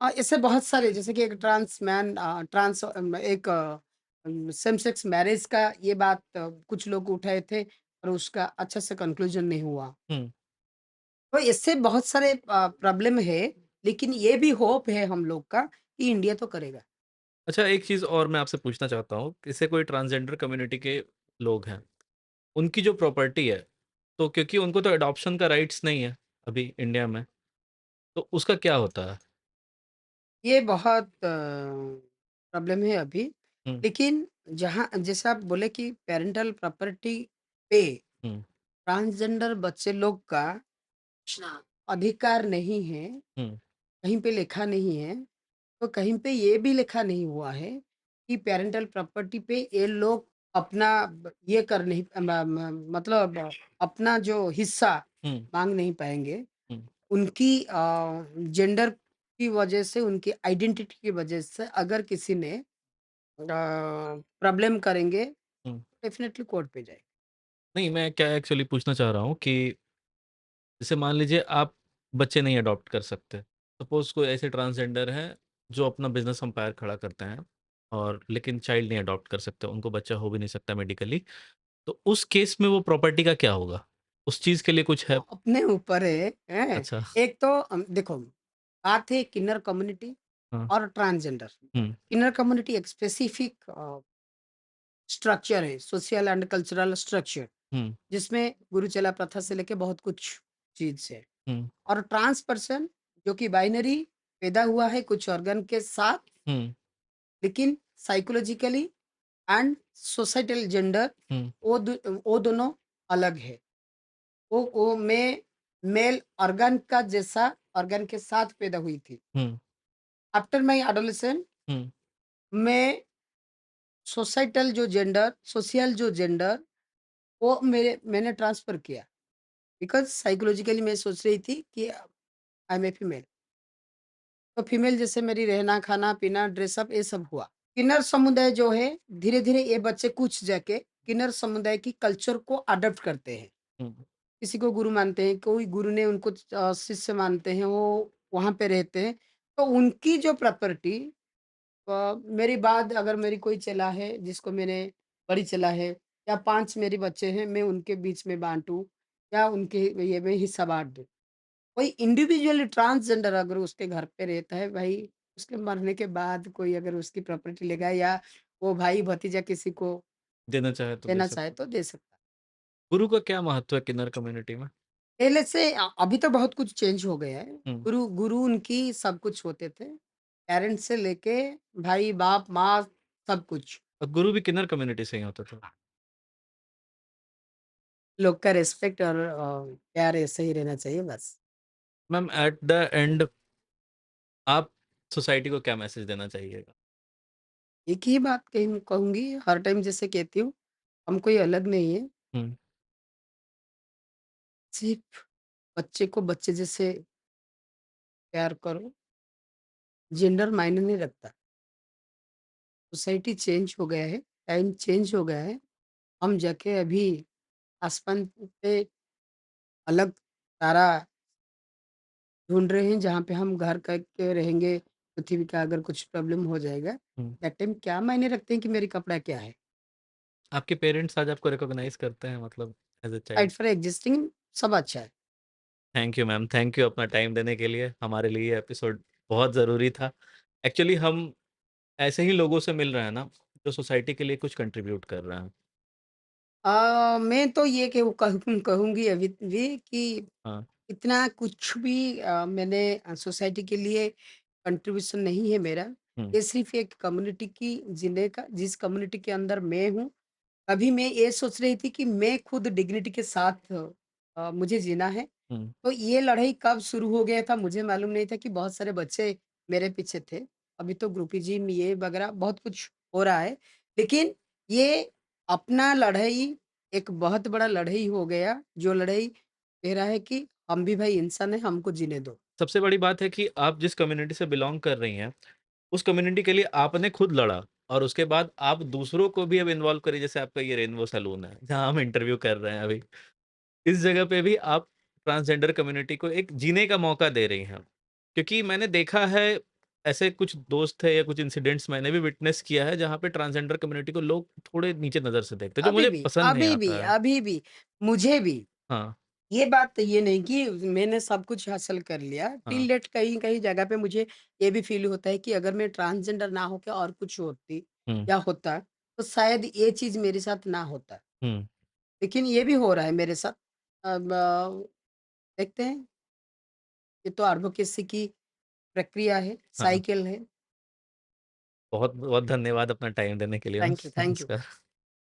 ऐसे बहुत सारे जैसे कि एक ट्रांस सेम सेक्स मैरिज का ये बात कुछ लोग उठाए थे और उसका अच्छा से कंक्लूजन नहीं हुआ। हुँ। तो इससे बहुत सारे प्रॉब्लम है, लेकिन ये भी होप है हम लोग का कि इंडिया तो करेगा। अच्छा, एक चीज़ और मैं आपसे पूछना चाहता हूँ, जैसे कोई ट्रांसजेंडर कम्युनिटी के लोग हैं, उनकी जो प्रॉपर्टी है, तो क्योंकि उनको तो एडॉप्शन का राइट्स नहीं है अभी इंडिया में, तो उसका क्या होता है? ये बहुत प्रॉब्लम है अभी, हुँ, लेकिन जहाँ जैसे आप बोले कि पैरेंटल प्रॉपर्टी पे हुँ, ट्रांसजेंडर बच्चे लोग का अधिकार नहीं है, हुँ, कहीं पे लिखा नहीं है। तो कहीं पे ये भी लिखा नहीं हुआ है कि पैरेंटल प्रॉपर्टी पे ये लोग अपना ये कर नहीं मतलब अपना जो हिस्सा हुँ, मांग नहीं पाएंगे। हुँ, उनकी जेंडर की वजह से, उनकी आइडेंटिटी की वजह से अगर किसी ने प्रॉब्लम करेंगे, हुँ। डेफिनेटली कोर्ट पे जाएगा। नहीं, मैं क्या एक्चुअली पूछना चाह रहा हूँ कि जैसे मान लीजिए आप बच्चे नहीं अडॉप्ट कर सकते। सपोज़ कोई ऐसे ट्रांसजेंडर हैं जो अपना बिज़नेस एम्पायर खड़ा करते हैं और लेकिन चाइल्ड नहीं अडॉप्ट कर सकते, उनको बच्चा हो भी नहीं सकता मेडिकली। तो उस केस में वो प्रॉपर्टी का क्या होगा? उस चीज़ के लिए कुछ है? वो अपने ऊपर है, हैं? अच्छा, एक तो देखो, बात है किन्नर कम्युनिटी हाँ, और ट्रांसजेंडर। हुँ, किन्नर कम्युनिटी एक स्पेसिफिक स्ट्रक्चर है, सोशल एंड कल्चरल स्ट्रक्चर, हुँ, जिसमें गुरु चेला प्रथा से लेके बहुत कुछ चीज़ है। हुँ, और ट्रांस पर्सन जो कि बाइनरी पैदा हुआ है कुछ ऑर्गन के साथ, हुँ, लेकिन साइकोलॉजिकली एंड सोसाइटल जेंडर हुँ, वो दोनों अलग है। वो मैं मेल ऑर्गन का जैसा ऑर्गन के साथ पैदा हुई थी। हुँ, आफ्टर माय एडोलेसेंट हुँ, मैं सोशल जो जेंडर वो मैंने ट्रांसफ़र किया। बिकॉज़ साइकोलॉजिकली मैं सोच रही थी कि आई एम ए फीमेल। तो फीमेल जैसे मेरी रहना, खाना, पीना, ड्रेसअप ये सब हुआ। किन्नर समुदाय जो है, धीरे-धीरे ये बच्चे कुछ जाके किन्नर समुदाय की कल्चर को अडॉप्ट करते हैं। हुँ, किसी को गुरु मानते हैं, कोई गुरु ने उनको शिष्य मानते हैं, वो वहाँ पे रहते हैं। तो उनकी जो प्रॉपर्टी मेरी बाद अगर मेरी कोई चेला है, जिसको मैंने बड़ी चेला है या 5 मेरे बच्चे हैं, मैं उनके बीच में बाँटूँ या उनके ये में हिस्सा बाँट दूँ। कोई इंडिविजुअली ट्रांसजेंडर अगर उसके घर पे रहता है, भाई उसके मरने के बाद कोई अगर उसकी प्रॉपर्टी लेगा या वो भाई-भतीजा किसी को देना चाहे तो दे देना चाहे सकता है। तो दे सकता है। गुरु का क्या महत्व है किन्नर कम्युनिटी में? पहले से अभी तो बहुत कुछ चेंज हो गया है। हुँ, गुरु गुरु उनकी सब कुछ होते थे। पेरेंट्स से लेके भाई, बाप, माँ सब कुछ। और गुरु भी किन्नर कम्युनिटी से ही होता था। लोग का रिस्पेक्ट और प्यार ऐसे ही रहना चाहिए बस। मैम एट द एंड आप सोसाइटी को क्या मैसेज देना चाहिएगा? एक ही बात कहूँगी, हर टाइम जैसे कहती हूँ, हम कोई अलग नहीं है। हुँ, सिर्फ बच्चे को बच्चे जैसे प्यार करो, जेंडर मायने नहीं रखता। सोसाइटी चेंज हो गया है, टाइम चेंज हो गया है। हम जाके अभी आसमान पे अलग तारा ढूँढ रहे हैं, जहाँ पे हम घर करके रहेंगे। पृथ्वी का अगर कुछ प्रॉब्लम हो जाएगा, हुँ। दैट टाइम क्या मायने रखते हैं कि मेरी कपड़ा क्या है? आपके पेरेंट्स आज आपको रिकॉग्नाइज़ करते हैं मतलब as a fight child? For existing सब अच्छा है। Thank you ma'am, thank you अपना टाइम देने के लिए। हमारे लिए ये एपिसोड बहुत ज़रूरी था। एक्चुअली हम ऐसे ही लोगों से मिल रहे हैं ना, जो सोसाइटी के लिए कुछ कंट्रीब्यूट कर रहे हैं। मैं तो ये कहूँगी अभी भी कि हाँ, इतना कुछ भी मैंने सोसाइटी के लिए कंट्रीब्यूशन नहीं है मेरा। हुँ, ये सिर्फ़ एक कम्युनिटी की जीने का जिस कम्युनिटी के अंदर मैं हूँ, अभी मैं ये सोच रही थी कि मैं खुद डिग्निटी के साथ मुझे जीना है। हुँ, तो ये लड़ाई कब शुरू हो गया था मुझे मालूम नहीं था कि बहुत सारे बच्चे मेरे पीछे थे। अभी तो ग्रुपिज़म ये वगैरह बहुत कुछ हो रहा है। लेकिन ये अपना लड़ाई एक बहुत बड़ा लड़ाई हो गया, जो लड़ाई कह रहा है कि हम भी भाई इंसान हैं, हमको जीने दो। सबसे बड़ी बात है कि आप जिस कम्युनिटी से बिलॉन्ग कर रही हैं, उस कम्युनिटी के लिए आपने खुद लड़ा और उसके बाद आप दूसरों को भी अब इन्वॉल्व करिए, जैसे आपका ये रेनबो सैलून है, जहाँ हम इंटरव्यू कर रहे हैं अभी। इस जगह पे भी आप ट्रांसजेंडर कम्युनिटी को एक जीने का मौका दे रही हैं। क्योंकि मैंने देखा है ऐसे कुछ दोस्त थे या कुछ इंसिडेंट्स मैंने भी विटनेस किया है, जहाँ पे ट्रांसजेंडर कम्युनिटी को लोग थोड़े नीचे नज़र से देखते हैं, जो अभी मुझे भी, पसंद नहीं अभी भी, आता है। अभी भी, मुझे भी। हाँ, ये बात तो ये नहीं कि मैंने सब कुछ हासिल कर लिया, हाँ। टिल डेट कहीं-कहीं जगह पे मुझे ये भी फ़ील होता है कि अगर मैं ट्रांसजेंडर ना होके और कुछ होती हुँ, या होता, तो शायद ये चीज़ मेरे साथ ना होता। हुँ, लेकिन ये भी हो रहा है मेरे साथ। अब देखते हैं, ये तो एडवोकेसी की प्रक्रिया है, हाँ। साइकिल है। बहुत-बहुत धन्यवाद अपना टाइम देने के लिए ma'am. Thank you, thank you. नमस्कार।